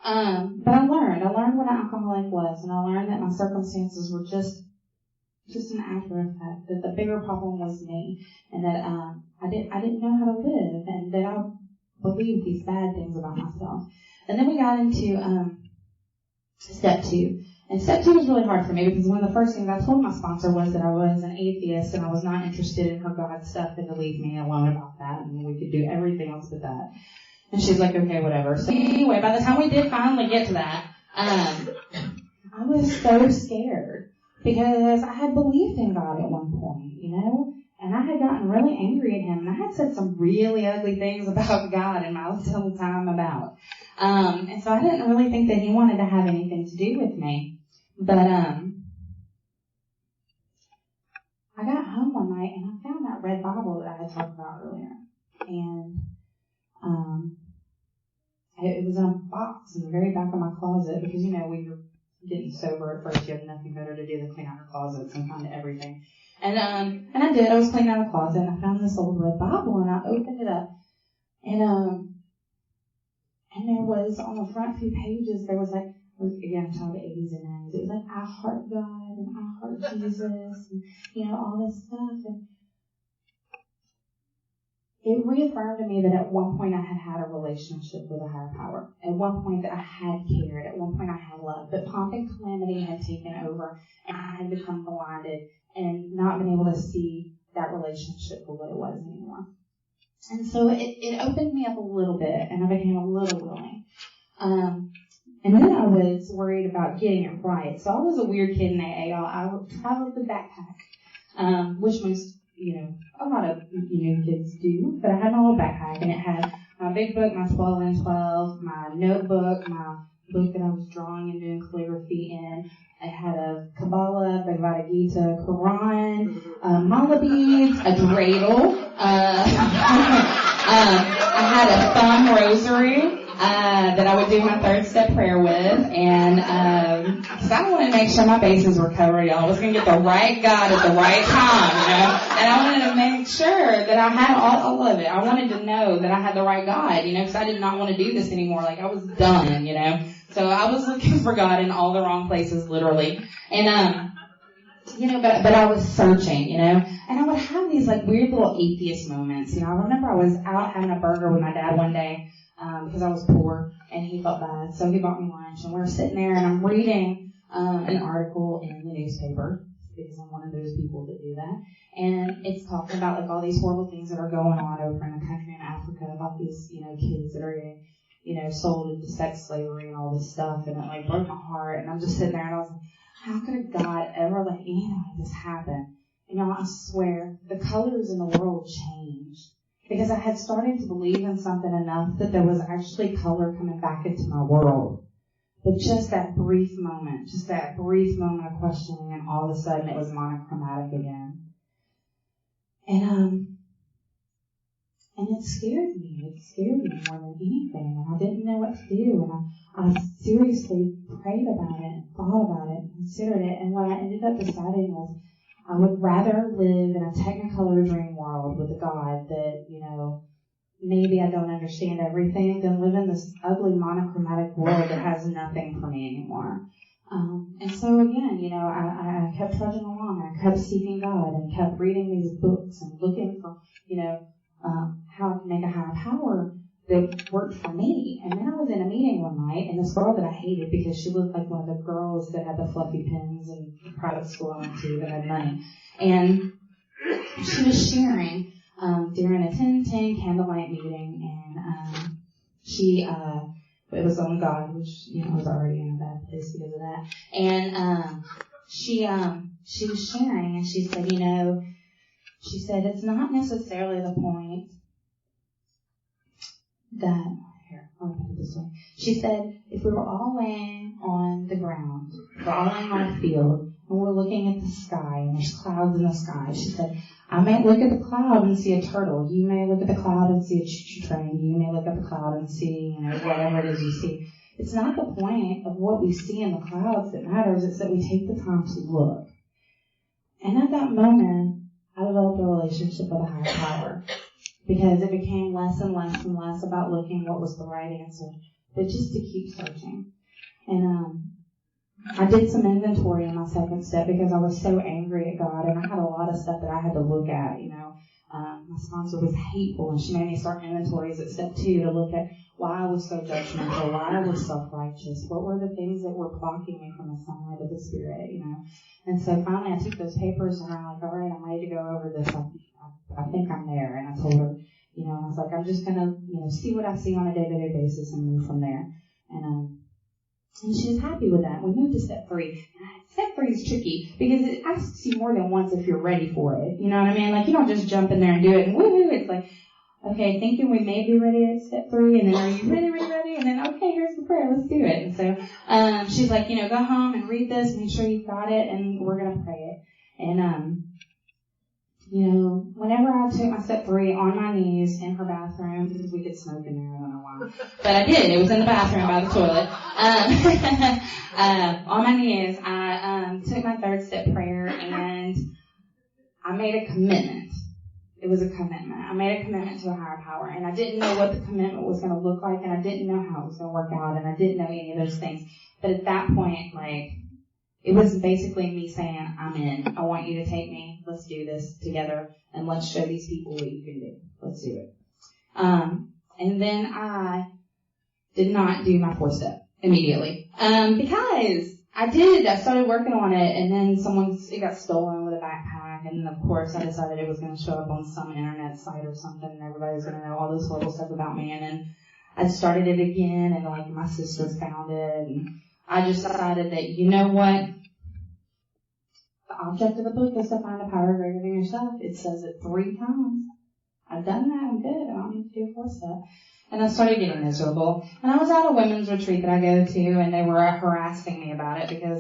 B: but I learned what an alcoholic was, and I learned that my circumstances were just an after effect, that the bigger problem was me, and that I didn't know how to live, and that I believed these bad things about myself. And then we got into Step 2. And Step 2 was really hard for me because one of the first things I told my sponsor was that I was an atheist and I was not interested in her God stuff and to leave me alone about that, and we could do everything else but that. And she's like, okay, whatever. So anyway, by the time we did finally get to that, I was so scared because I had believed in God at one point, you know, and I had gotten really angry at him, and I had said some really ugly things about God in my little time about. And so I didn't really think that he wanted to have anything to do with me. But I got home one night and I found that red Bible that I had talked about earlier. And it was in a box in the very back of my closet because, you know, when you're getting sober at first, you have nothing better to do than clean out your closets and find everything. And I did. I was cleaning out a closet and I found this old red Bible and I opened it up. And there was, on the front few pages, there was like, again, I'm talking about the 80s and 90s. It was like, I heart God and I heart Jesus and, you know, all this stuff. And it reaffirmed to me that at one point I had a relationship with a higher power. At one point that I had cared. At one point I had loved. But pomp and calamity had taken over and I had become blinded and not been able to see that relationship for what it was anymore. And so it opened me up a little bit, and I became a little willing. And then I was worried about getting it right. So I was a weird kid in AA. I traveled with a backpack, which most, you know, a lot of, you know, kids do. But I had my little backpack, and it had my big book, my 12 and 12, my notebook, my book that I was drawing and doing calligraphy in. I had a Kabbalah, Bhagavad Gita, Quran, mala beads, a dreidel. I had a thumb rosary. that I would do my third step prayer with, and because I wanted to make sure my bases were covered, y'all. I was going to get the right God at the right time, and I wanted to make sure that I had all of it. I wanted to know that I had the right God, because I did not want to do this anymore. Like, I was done, So I was looking for God in all the wrong places, literally. And, but I was searching, and I would have these like weird little atheist moments. I remember I was out having a burger with my dad one day, because I was poor and he felt bad. So he bought me lunch and we were sitting there and I'm reading, an article in the newspaper because I'm one of those people that do that. And it's talking about like all these horrible things that are going on over in a country in Africa about these, kids that are getting, sold into sex slavery and all this stuff. And it like broke my heart. And I'm just sitting there and I was like, how could God ever let anything like this happen? I swear, the colors in the world changed. Because I had started to believe in something enough that there was actually color coming back into my world. But just that brief moment of questioning, and all of a sudden it was monochromatic again. And it scared me. It scared me more than anything. And I didn't know what to do. And I seriously prayed about it, and thought about it, and considered it. And what I ended up deciding was I would rather live in a technicolor dream world with a God that, maybe I don't understand everything than live in this ugly monochromatic world that has nothing for me anymore. And so again, I kept trudging along, and I kept seeking God and kept reading these books and looking for, how I can make a higher power that worked for me. And then I was in a meeting one night, and this girl that I hated because she looked like one of the girls that had the fluffy pins in the private school I went to that had money. And she was sharing during a 10-10 candlelight meeting, and it was on God, which I was already in a bad place because of that. And she was sharing, and she said, she said it's not necessarily the point that, here, I'll put it this way. She said, if we were all laying on the ground, if we're all laying on a field, and we're looking at the sky, and there's clouds in the sky, she said, I may look at the cloud and see a turtle. You may look at the cloud and see a choo-choo train. You may look at the cloud and see, whatever it is you see. It's not the point of what we see in the clouds that matters. It's that we take the time to look. And at that moment, I developed a relationship with a higher power. Because it became less and less and less about looking what was the right answer, but just to keep searching. And I did some inventory in my second step because I was so angry at God, and I had a lot of stuff that I had to look at. My sponsor was hateful, and she made me start inventories at step 2 to look at why I was so judgmental, why I was self-righteous, what were the things that were blocking me from the sunlight of the Spirit, And so finally I took those papers and I'm like, all right, I'm ready to go over this. I think I'm there. And I told her, I was like, I'm just going to, see what I see on a day-to-day basis and move from there. And she was happy with that. We moved to step 3. Step 3 is tricky because it asks you more than once if you're ready for it. You know what I mean? Like, you don't just jump in there and do it and woohoo. It's like, okay, thinking we may be ready at step 3, and then are you ready? And then, okay, here's the prayer, let's do it. And so, she's like, go home and read this, make sure you've got it, and we're going to pray it. And, whenever I took my step 3 on my knees in her bathroom, because we could smoke in there, I don't know why, but I did, it was in the bathroom by the toilet, on my knees, I took my third step prayer, and I made a commitment. It was a commitment. I made a commitment to a higher power, and I didn't know what the commitment was going to look like, and I didn't know how it was going to work out, and I didn't know any of those things. But at that point, it was basically me saying, I'm in. I want you to take me. Let's do this together, and let's show these people what you can do. Let's do it. And then I did not do my 4th step immediately, because I started working on it, and then it got stolen with a backpack, and of course I decided it was going to show up on some internet site or something, and everybody was going to know all this horrible stuff about me, and then I started it again, and my sisters found it, and I just decided that, you know what? The object of the book is to find a power greater than yourself. It says it 3 times. I've done that, I'm good, I don't need to do a 4th step. And I started getting miserable. And I was at a women's retreat that I go to, and they were harassing me about it because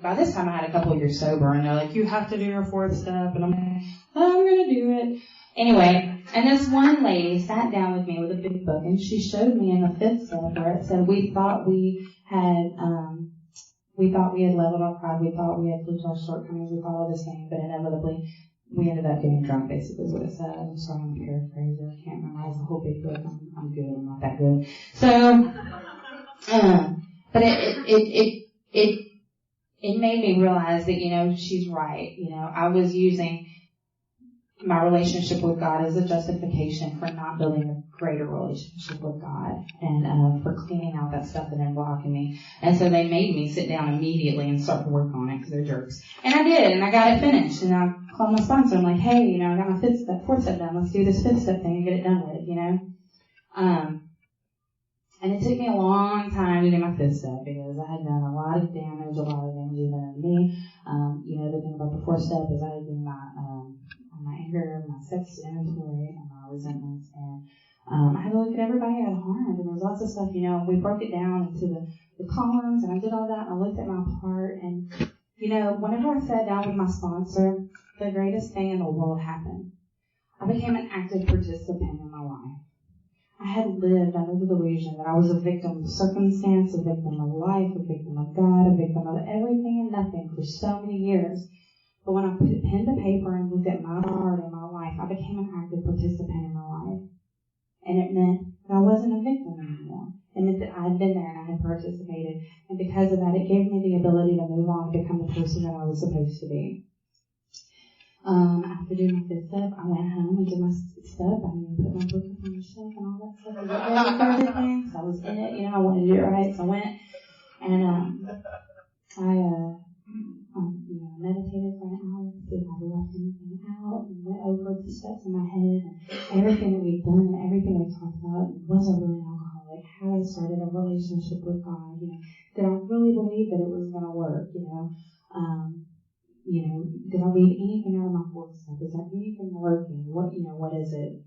B: by this time I had a couple of years sober, and they're like, you have to do your 4th step, and I'm like, I'm gonna do it. Anyway, and this one lady sat down with me with a big book, and she showed me in the 5th step where it said we thought we had leveled our pride, we thought we had flipped our shortcomings, we thought all this thing, but inevitably we ended up getting drunk, basically is what it said. I'm sorry, I'm a paraphraser. I can't memorize the whole big book. I'm good. I'm not that good. So, but it made me realize that, she's right. I was using my relationship with God as a justification for not building a greater relationship with God and for cleaning out that stuff that had blocking me. And so they made me sit down immediately and start to work on it because they're jerks. And I did, and I got it finished. And I called my sponsor. I'm like, hey, I got my 4th step done. Let's do this 5th step thing and get it done with, And it took me a long time to do my 5th step because I had done a lot of damage even to me. The thing about the 4th step is I had done my anger, my sex inventory, and my resentments, and I had to look at everybody I had harmed, and there was lots of stuff, we broke it down into the columns, and I did all that, and I looked at my part, and, whenever I sat down with my sponsor, the greatest thing in the world happened. I became an active participant in my life. I had lived under the delusion that I was a victim of circumstance, a victim of life, a victim of God, a victim of everything and nothing for so many years. But when I put pen to paper and looked at my heart and my life, I became an active participant in my life. And it meant that I wasn't a victim anymore. It meant that I had been there and I had participated. And because of that, it gave me the ability to move on and become the person that I was supposed to be. After doing my 5th step, I went home and did my 6th step. I put my book up on the shelf and all that stuff. I was ready for everything. So I was in it, I wanted to do it right. So I went and I meditated for an hour to see if I left anything out, and went over the steps in my head and everything that we'd done and everything we talked about. Was I really an alcoholic? Had I started a relationship with God? Did I really believe that it was going to work? Did I leave anything out of my 4th step? Is there anything working? What is it?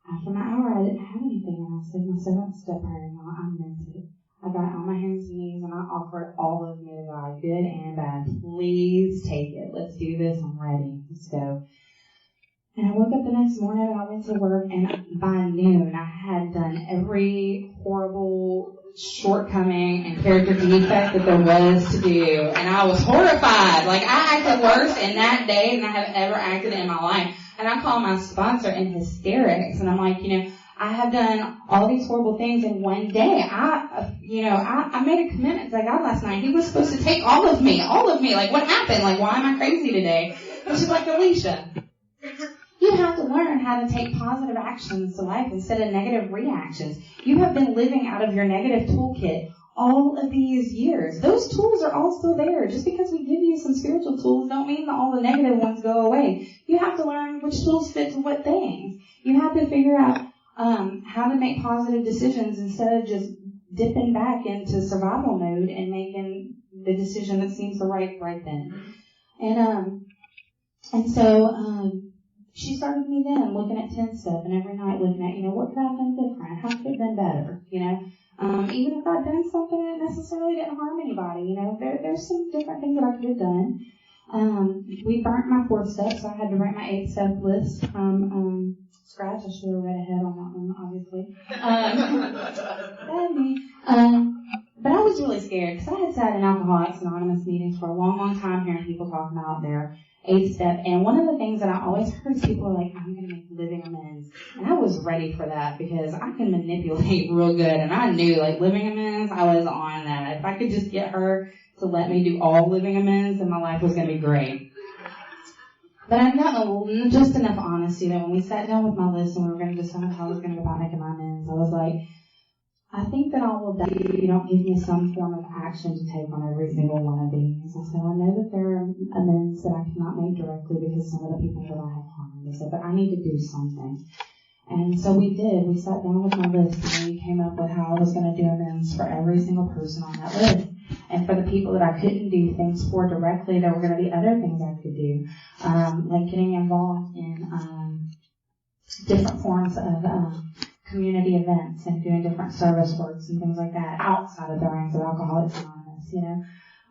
B: After my hour, I didn't have anything, and I said my 7th step prayer, and I meant it. I got on my hands and knees and I offered all of me to God, good and bad. Please take it. Let's do this. I'm ready. Let's go. And I woke up the next morning and I went to work, and by noon I had done every horrible shortcoming and character defect that there was to do. And I was horrified. Like, I acted worse in that day than I have ever acted in my life. And I called my sponsor in hysterics, and I'm like, I have done all these horrible things in one day. I made a commitment to God last night. He was supposed to take all of me. Like, what happened? Like, why am I crazy today? And she's like, Alisha, you have to learn how to take positive actions to life instead of negative reactions. You have been living out of your negative toolkit all of these years. Those tools are all still there. Just because we give you some spiritual tools don't mean that all the negative ones go away. You have to learn which tools fit to what things. You have to figure out how to make positive decisions instead of just dipping back into survival mode and making the decision that seems the right then. And so she started me then looking at 10 step and every night looking at, what could I have done different? How could it have been better? Even if I'd done something that necessarily didn't harm anybody, there's some different things that I could have done. We burnt my 4th step, so I had to write my 8th step list from scratch. I should have read ahead on that one, obviously. But I was really scared because I had sat in Alcoholics Anonymous meetings for a long, long time hearing people talk about their 8th step. And one of the things that I always heard is people are like, I'm going to make living amends. And I was ready for that because I can manipulate real good. And I knew, like, living amends, I was on that. If I could just get her to let me do all living amends, then my life was going to be great. But I know just enough honesty that when we sat down with my list and we were going to decide how I was going to go about making my amends, I was like, I think that I will die if you don't give me some form of action to take on every single one of these. I said, I know that there are amends that I cannot make directly because some of the people that I have harmed. I said, but I need to do something. And so we did. We sat down with my list and we came up with how I was going to do amends for every single person on that list. And for the people that I couldn't do things for directly, there were going to be other things I could do, like getting involved in different forms of community events and doing different service works and things like that outside of the ranks of Alcoholics Anonymous,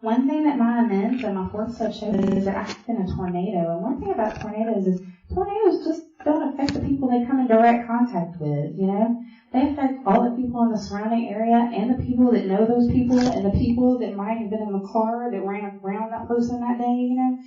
B: One thing that my amends and my 4th step showed is that I've been a tornado. And one thing about tornadoes is tornadoes just don't affect the people they come in direct contact with, you know? They affect all the people in the surrounding area and the people that know those people and the people that might have been in the car that ran around that person that day, you know?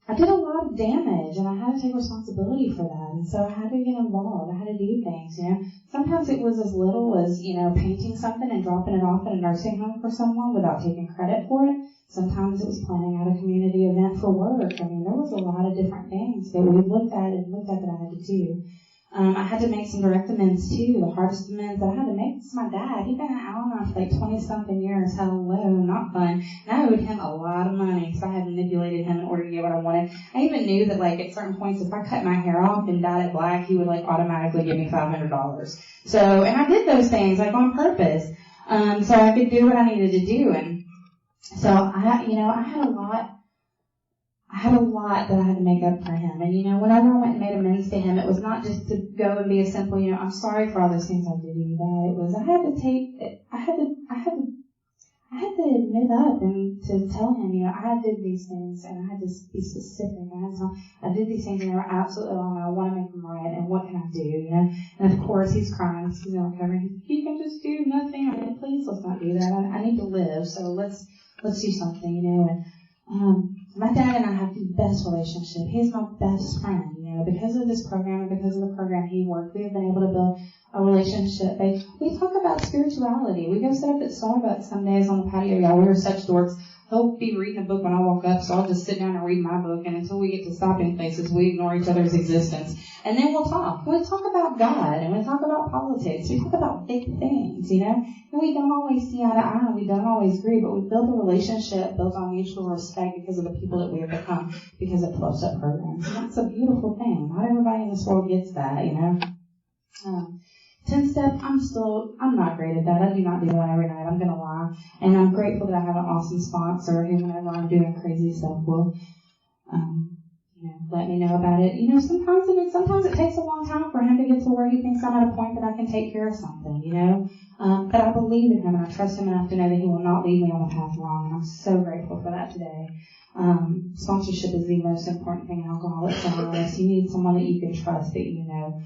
B: I did a lot of damage, and I had to take responsibility for that, and so I had to get involved. I had to do things, you know. Sometimes it was as little as, you know, painting something and dropping it off in a nursing home for someone without taking credit for it. Sometimes it was planning out a community event for work. I mean, there was a lot of different things that we looked at that I had to do. I had to make some direct amends too. The hardest amends that I had to make was my dad. He'd been in Al-Anon for like 20-something years. Hello, not fun. And I owed him a lot of money because I had manipulated him in order to get what I wanted. I even knew that like at certain points, if I cut my hair off and dyed it black, he would like automatically give me $500. So, and I did those things like on purpose, so I could do what I needed to do. And so I had a lot that I had to make up for him. And, you know, whenever I went and made amends to him, it was not just to go and be a simple, you know, I'm sorry for all those things I did to you, Dad. It was, I had to admit up and to tell him, you know, I did these things and I had to be specific. I had to tell him, I did these things and they were absolutely wrong and I want to make them right and what can I do, you know? And of course he's crying, he's in recovery. You can just do nothing. I mean, please let's not do that. I need to live, so let's do something, you know? And, my dad and I have the best relationship. He's my best friend, you know, because of this program and because of the program he worked, we have been able to build a relationship. We talk about spirituality. We go sit up at Starbucks some days on the patio. Y'all, we are such dorks. He'll be reading a book when I walk up, so I'll just sit down and read my book, and until we get to stopping places, we ignore each other's existence. And then we'll talk. We talk about God, and we talk about politics. We talk about big things, you know? And we don't always see eye to eye, we don't always agree, but we build a relationship built on mutual respect because of the people that we have become, because of 12-step programs. And that's a beautiful thing. Not everybody in this world gets that, you know? 10-step, I'm not great at that. I do not do one every night. I'm going to lie. And I'm grateful that I have an awesome sponsor who, whenever I'm doing crazy stuff, will, you know, let me know about it. You know, sometimes it takes a long time for him to get to where he thinks I'm at a point that I can take care of something, you know. But I believe in him and I trust him enough to know that he will not lead me on the path wrong. And I'm so grateful for that today. Sponsorship is the most important thing in Alcoholics Anonymous. You need someone that you can trust, that you know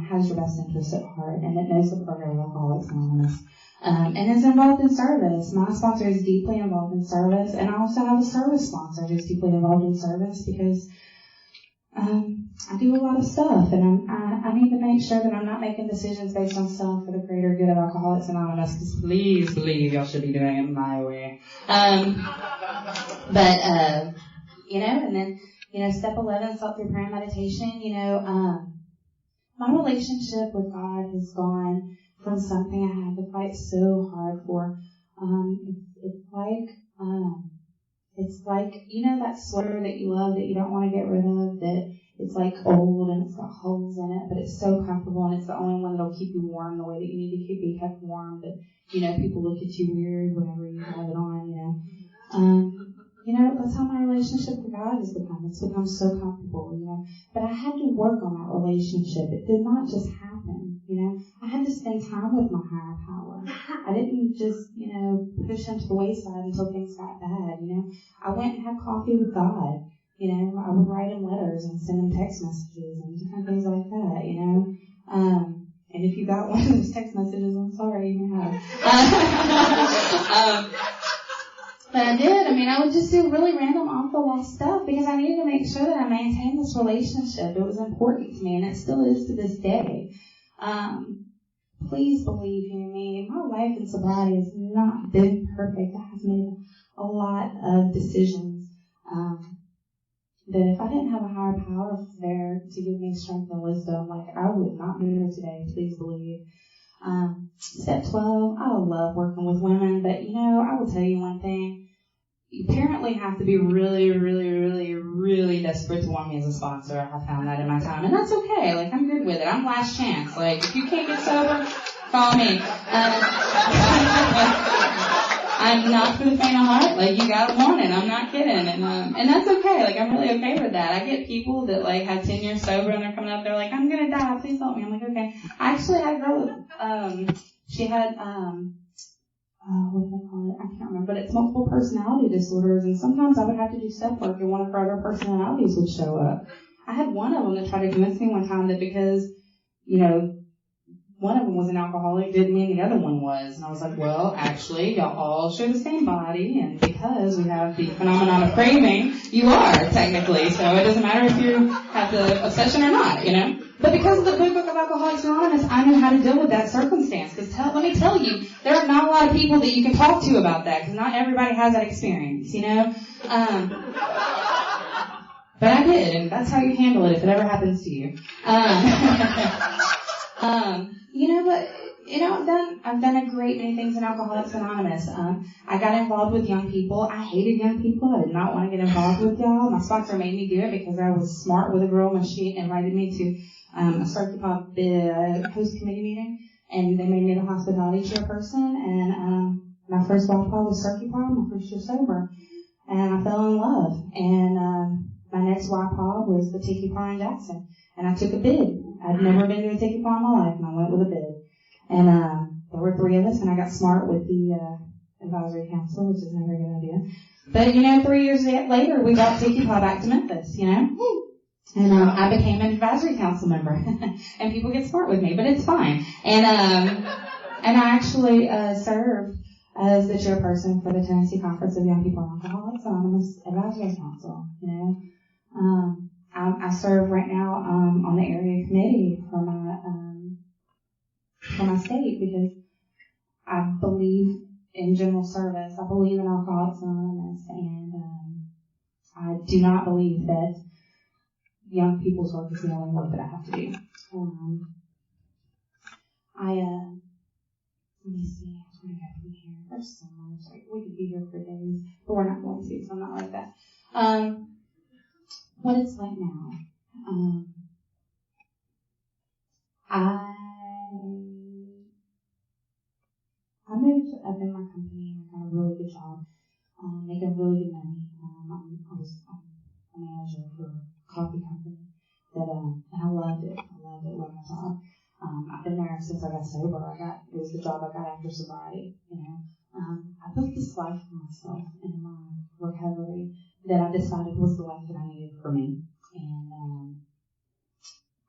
B: has your best interests at heart and that knows the program of Alcoholics Anonymous. And is involved in service. My sponsor is deeply involved in service, and I also have a service sponsor who's deeply involved in service because I do a lot of stuff, and I need to make sure that I'm not making decisions based on self for the greater good of Alcoholics Anonymous, because please believe y'all should be doing it my way. You know, and then, you know, step 11, self through prayer and meditation, you know, my relationship with God has gone from something I had to fight so hard for. It's like, you know, that sweater that you love that you don't want to get rid of, that it's like old and it's got holes in it, but it's so comfortable and it's the only one that'll keep you warm the way that you need to be kept warm, but, you know, people look at you weird whenever you have it on, you know. You know, that's how my relationship with God has become. It's become so comfortable, you know. But I had to work on that relationship. It did not just happen, you know. I had to spend time with my higher power. I didn't just, you know, push him to the wayside until things got bad, you know. I went and had coffee with God, you know. I would write him letters and send him text messages and different things like that, you know. And if you got one of those text messages, I'm sorry, you know. But I did. I mean, I would just do really random off-the-wall stuff because I needed to make sure that I maintained this relationship. It was important to me, and it still is to this day. Please believe in me. My life in sobriety has not been perfect. I have made a lot of decisions that if I didn't have a higher power there to give me strength and wisdom, like, I would not be here today. Please believe. Step 12, I love working with women, but, you know, I will tell you one thing. You apparently have to be really, really, really, really desperate to want me as a sponsor. I found that in my time, and that's okay. Like, I'm good with it. I'm last chance. Like, if you can't get sober, call me. I'm not for the faint of heart. Like, you gotta want it. I'm not kidding. And that's okay. Like, I'm really okay with that. I get people that, like, have 10 years sober and they're coming up, they're like, I'm gonna die. Please help me. I'm like, okay. I actually had a girl that, she had, what do they call it? I can't remember, but it's multiple personality disorders, and sometimes I would have to do step work and one of her other personalities would show up. I had one of them that tried to convince me one time that because, you know, one of them was an alcoholic didn't mean the other one was. And I was like, well, actually, y'all all share the same body, and because we have the phenomenon of craving, you are, technically. So it doesn't matter if you have the obsession or not, you know. But because of the Big Book of Alcoholics Anonymous, I knew how to deal with that circumstance. Because let me tell you, there are not a lot of people that you can talk to about that, because not everybody has that experience, you know. But I did, and that's how you handle it if it ever happens to you. You know, but, you know, I've done a great many things in Alcoholics Anonymous. I got involved with young people. I hated young people. I did not want to get involved with y'all. My sponsor made me do it because I was smart with a girl when she invited me to a ALCYPAA host committee meeting, and they made me the hospitality chairperson, and my first YPAA was ALCYPAA, my first year sober, and I fell in love. And my next YPAA was the Tiki Bar in Jackson, and I took a bid. I'd never been to a Tiki Bar in my life, and I went with a bid. And there were 3 of us, and I got smart with the advisory council, which is never a good idea. But, you know, 3 years later, we got Tiki Bar back to Memphis, you know. And I became an advisory council member. And people get smart with me, but it's fine. And I actually served as the chairperson for the Tennessee Conference of Young People and Alcoholics Anonymous Advisory Council, you know. I serve right now on the area committee for my state because I believe in general service. I believe in Alcoholics Anonymous, and I do not believe that young people's work is the only work that I have to do. Let me see. I'm going to go from here. There's so much. Like, we could be here for days, but we're not going to, so I'm not like that. What it's like now. I moved up in my company and I got a really good job, making really good money. I was a manager for a coffee company and I loved it. Loved my job. I've been there since I got sober. It was the job I got after sobriety, you know. I built this life for myself in my recovery that I decided was the life that I needed for me. And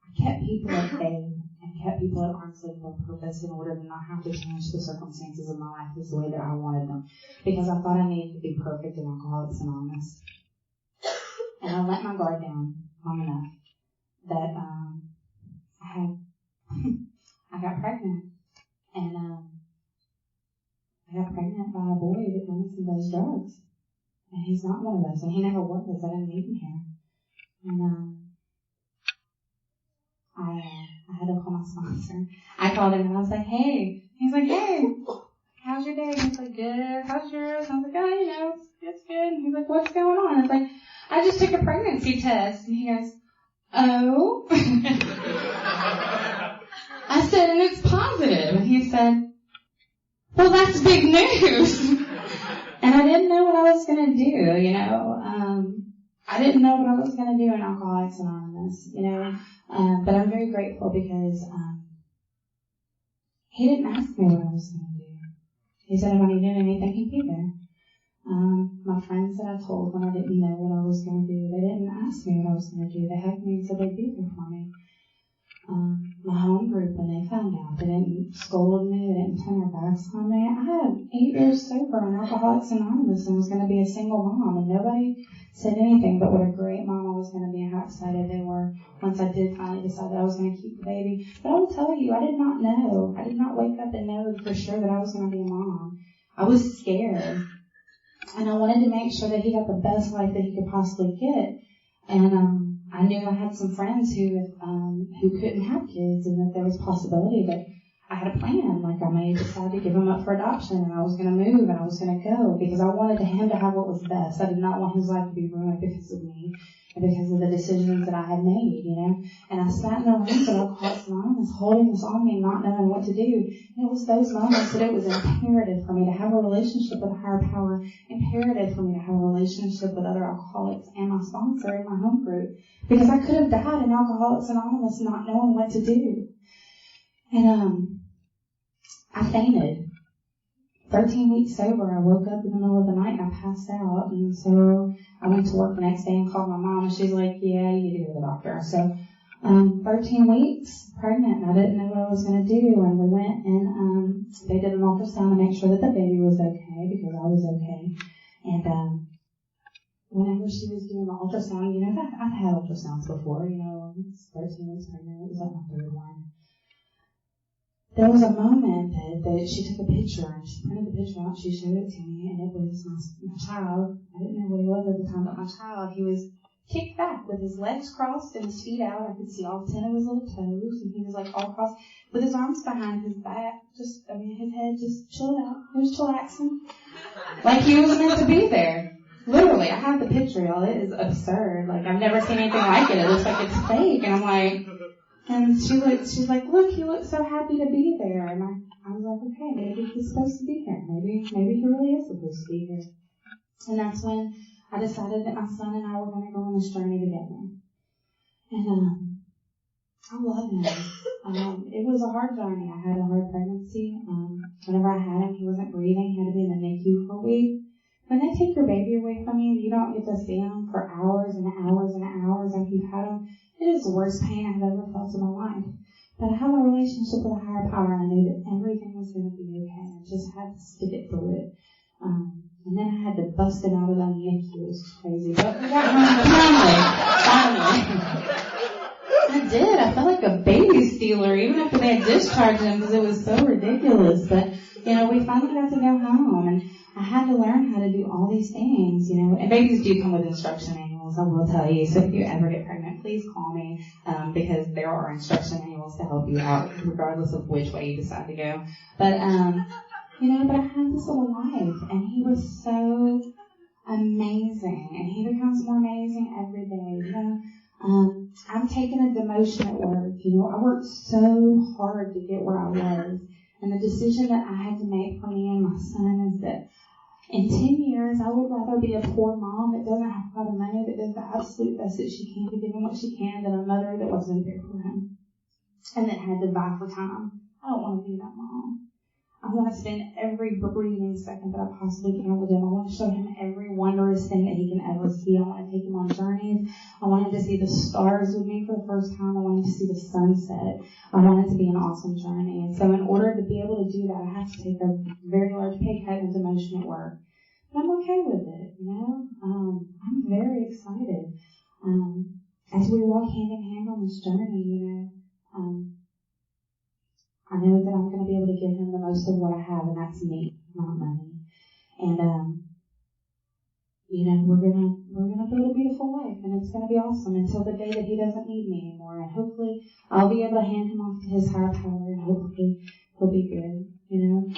B: I kept people at bay and kept people at arm's length on purpose in order to not have to change the circumstances of my life the way that I wanted them. Because I thought I needed to be perfect in Alcoholics Anonymous. And I let my guard down long enough that I got pregnant. And I got pregnant by a boy that drinks and does drugs. And he's not one of us, and he never was. I didn't meet him here. And I had to call my sponsor. I called him and I was like, hey. He's like, hey, how's your day? He's like, good. How's yours? I was like, oh, you know, it's good. And he's like, what's going on? I was like, I just took a pregnancy test. And he goes, oh. I said, and it's positive. And he said, well, that's big news. And I didn't know what I was going to do, you know. I didn't know what I was going to do in Alcoholics Anonymous, you know. But I'm very grateful because he didn't ask me what I was going to do. He said if I needed anything, he'd be there. My friends that I told when I didn't know what I was going to do, they didn't ask me what I was going to do. They hugged me and said they'd be there for me. My home group, when they found out, they didn't scold me, they didn't turn their backs on me. I had 8 years sober in Alcoholics Anonymous and was going to be a single mom, and nobody said anything but what a great mom I was going to be and how excited they were once I did finally decide that I was going to keep the baby. But I will tell you, I did not know. I did not wake up and know for sure that I was going to be a mom. I was scared, and I wanted to make sure that he got the best life that he could possibly get. And I knew I had some friends who couldn't have kids, and that there was a possibility that I had a plan. Like I may decide to give him up for adoption, and I was going to move, and I was going to go because I wanted him to have what was best. I did not want his life to be ruined because of me and because of the decisions that I had made, you know. And I sat in the rooms of Alcoholics Anonymous, holding this on me, not knowing what to do. And it was those moments that it was imperative for me to have a relationship with a higher power, imperative for me to have a relationship with other alcoholics and my sponsor in my home group, because I could have died in Alcoholics Anonymous not knowing what to do. And I fainted 13 weeks sober, I woke up in the middle of the night and I passed out. And so I went to work the next day and called my mom, and she's like, yeah, you need to go to the doctor. So 13 weeks pregnant, and I didn't know what I was going to do. And we went and they did an ultrasound to make sure that the baby was okay, because I was okay. And whenever she was doing the ultrasound, you know, I've had ultrasounds before, you know, 13 weeks pregnant, it was like my third one. There was a moment that she took a picture, and she printed the picture out, she showed it to me, and it was my child. I didn't know what he was at the time, but my child, he was kicked back with his legs crossed and his feet out. I could see all 10 of his little toes, and he was like all crossed with his arms behind his back, his head just chilled out. He was chillaxing. Like he was meant to be there. Literally, I have the picture, y'all. It is absurd. Like, I've never seen anything like it. It looks like it's fake. And I'm like, and she's like, look, he looks so happy to be there. And I was like, okay, maybe he's supposed to be here. Maybe he really is supposed to be here. And that's when I decided that my son and I were going to go on this journey together. And, I love him. It was a hard journey. I had a hard pregnancy. Whenever I had him, he wasn't breathing. He had to be in the NICU for a week. When they take your baby away from you, you don't get to see him for hours and hours and hours after you've had him. It is the worst pain I've ever felt in my life. But I have a relationship with a higher power, and I knew that everything was going to be okay. I just had to stick it through it. And then I had to bust it out of the NICU. It was crazy. But we got home finally. I did. I felt like a baby stealer, even after they had discharged him, because it was so ridiculous. But, you know, we finally got to go home, and I had to learn how to do all these things, you know. And babies do come with instruction manuals, I will tell you. So if you ever get pregnant, please call me, because there are instruction manuals to help you out, regardless of which way you decide to go. But, you know, but I had this little life, and he was so amazing, and he becomes more amazing every day, you know. I'm taking a demotion at work, you know. I worked so hard to get where I was, and the decision that I had to make for me and my son is that in 10 years, I would rather be a poor mom that doesn't have a lot of money, that does the absolute best that she can to give him what she can, than a mother that wasn't there for him and that had to vie for time. I don't want to be that mom. I want to spend every breathing second that I possibly can with him. I want to show him every wondrous thing that he can ever see. I want to take him on journeys. I want him to see the stars with me for the first time. I want him to see the sunset. I want it to be an awesome journey. And so in order to be able to do that, I have to take a very large pay cut and demotion at work. But I'm okay with it, you know. I'm very excited. As we walk hand in hand on this journey, you know, I know that I'm going to be able to give him the most of what I have, and that's me, not money. And, you know, we're gonna build a beautiful life, and it's gonna be awesome until the day that he doesn't need me anymore. And hopefully I'll be able to hand him off to his higher power, and hopefully he'll be good, you know.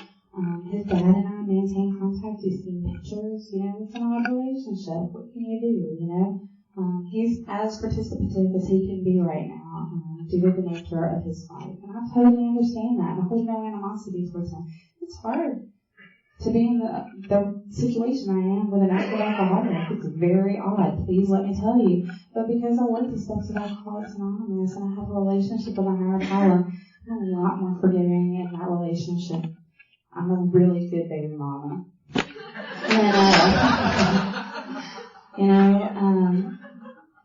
B: His dad and I maintain contact. He's seen pictures, you know. It's an odd relationship. What can you do, you know? He's as participative as he can be right now, due to the nature of his life. And I totally understand that. And I hold no animosity towards him. It's hard to be in the situation I am with an active alcoholic. It's very odd, please let me tell you. But because I work the steps of Alcoholics Anonymous and I have a relationship with a higher power, I'm a lot more forgiving in that relationship. I'm a really good baby mama. And,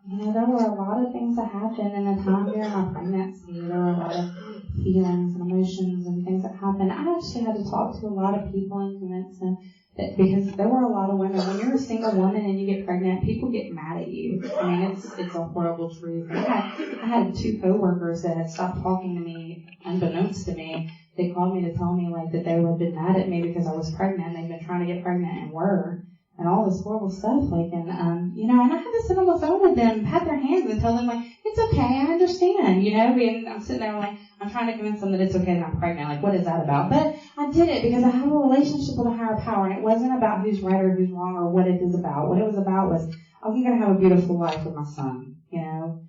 B: you know, there were a lot of things that happened in the time during my pregnancy. There were a lot of feelings and emotions and things that happened. I actually had to talk to a lot of people and convince them that, because there were a lot of women. When you're a single woman and you get pregnant, people get mad at you. I mean, it's a horrible truth. And I had 2 coworkers that had stopped talking to me unbeknownst to me. They called me to tell me like that they would have been mad at me because I was pregnant. They've been trying to get pregnant and were. And all this horrible stuff, like, and, you know, and I had to sit on the phone with them, pat their hands and tell them, like, it's okay, I understand, you know, and I'm sitting there, like, I'm trying to convince them that it's okay that I'm pregnant, like, what is that about? But I did it because I have a relationship with a higher power, and it wasn't about who's right or who's wrong or what it is about. What it was about was, I'm going to have a beautiful life with my son, you know,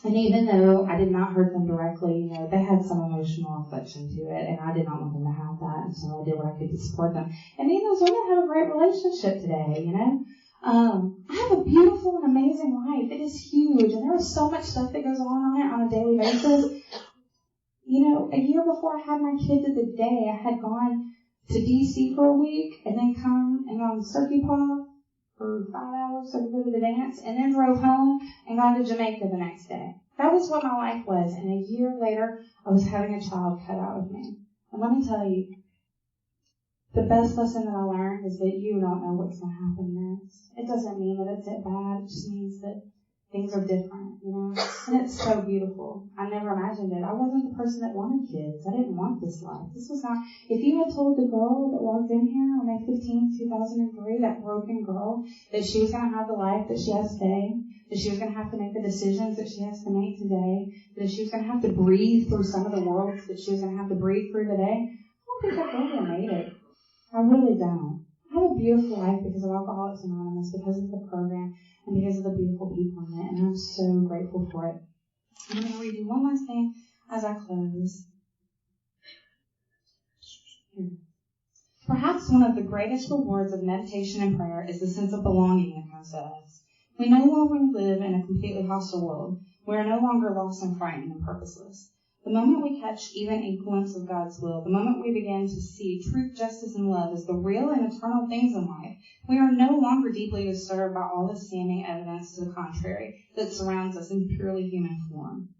B: and even though I did not hurt them directly, you know, they had some emotional affliction to it, and I did not want them to have that, and so I did what I could to support them. And me and those women have a great relationship today, you know. I have a beautiful and amazing life. It is huge, and there is so much stuff that goes on it on a daily basis. You know, a year before I had my kid to the day, I had gone to DC for a week and then come and go on YPAA for 5 hours so we go to the dance and then drove home and gone to Jamaica the next day. That was what my life was. And a year later, I was having a child cut out of me. And let me tell you, the best lesson that I learned is that you don't know what's going to happen next. It doesn't mean that it's bad. It just means that things are different, you know? And it's so beautiful. I never imagined it. I wasn't the person that wanted kids. I didn't want this life. This was not, if you had told the girl that walked in here on May 15th, 2003, that broken girl, that she was going to have the life that she has today, that she was going to have to make the decisions that she has to make today, that she was going to have to breathe through some of the worlds that she was going to have to breathe through today, I don't think that girl would have made it. I really don't. I have a beautiful life because of Alcoholics Anonymous, because of the program, and because of the beautiful people in it, and I'm so grateful for it. I'm going to read you one last thing as I close. Here. Perhaps one of the greatest rewards of meditation and prayer is the sense of belonging that comes to us. We no longer live in a completely hostile world. We are no longer lost and frightened and purposeless. The moment we catch even a glimpse of God's will, the moment we begin to see truth, justice, and love as the real and eternal things in life, we are no longer deeply disturbed by all the seeming evidence to the contrary that surrounds us in purely human form.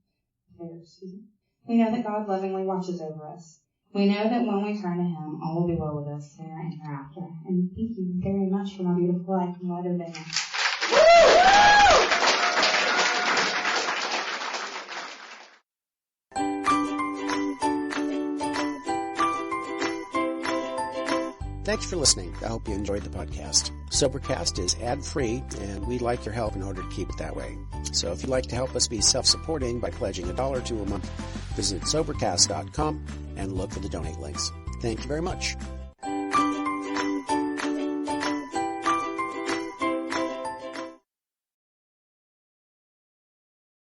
B: We know that God lovingly watches over us. We know that when we turn to Him, all will be well with us there and hereafter. And thank you very much for my beautiful life and what I've been.
A: Thanks for listening. I hope you enjoyed the podcast. Sobercast is ad-free, and we'd like your help in order to keep it that way. So if you'd like to help us be self-supporting by pledging $1 or $2 a month, visit Sobercast.com and look for the donate links. Thank you very much.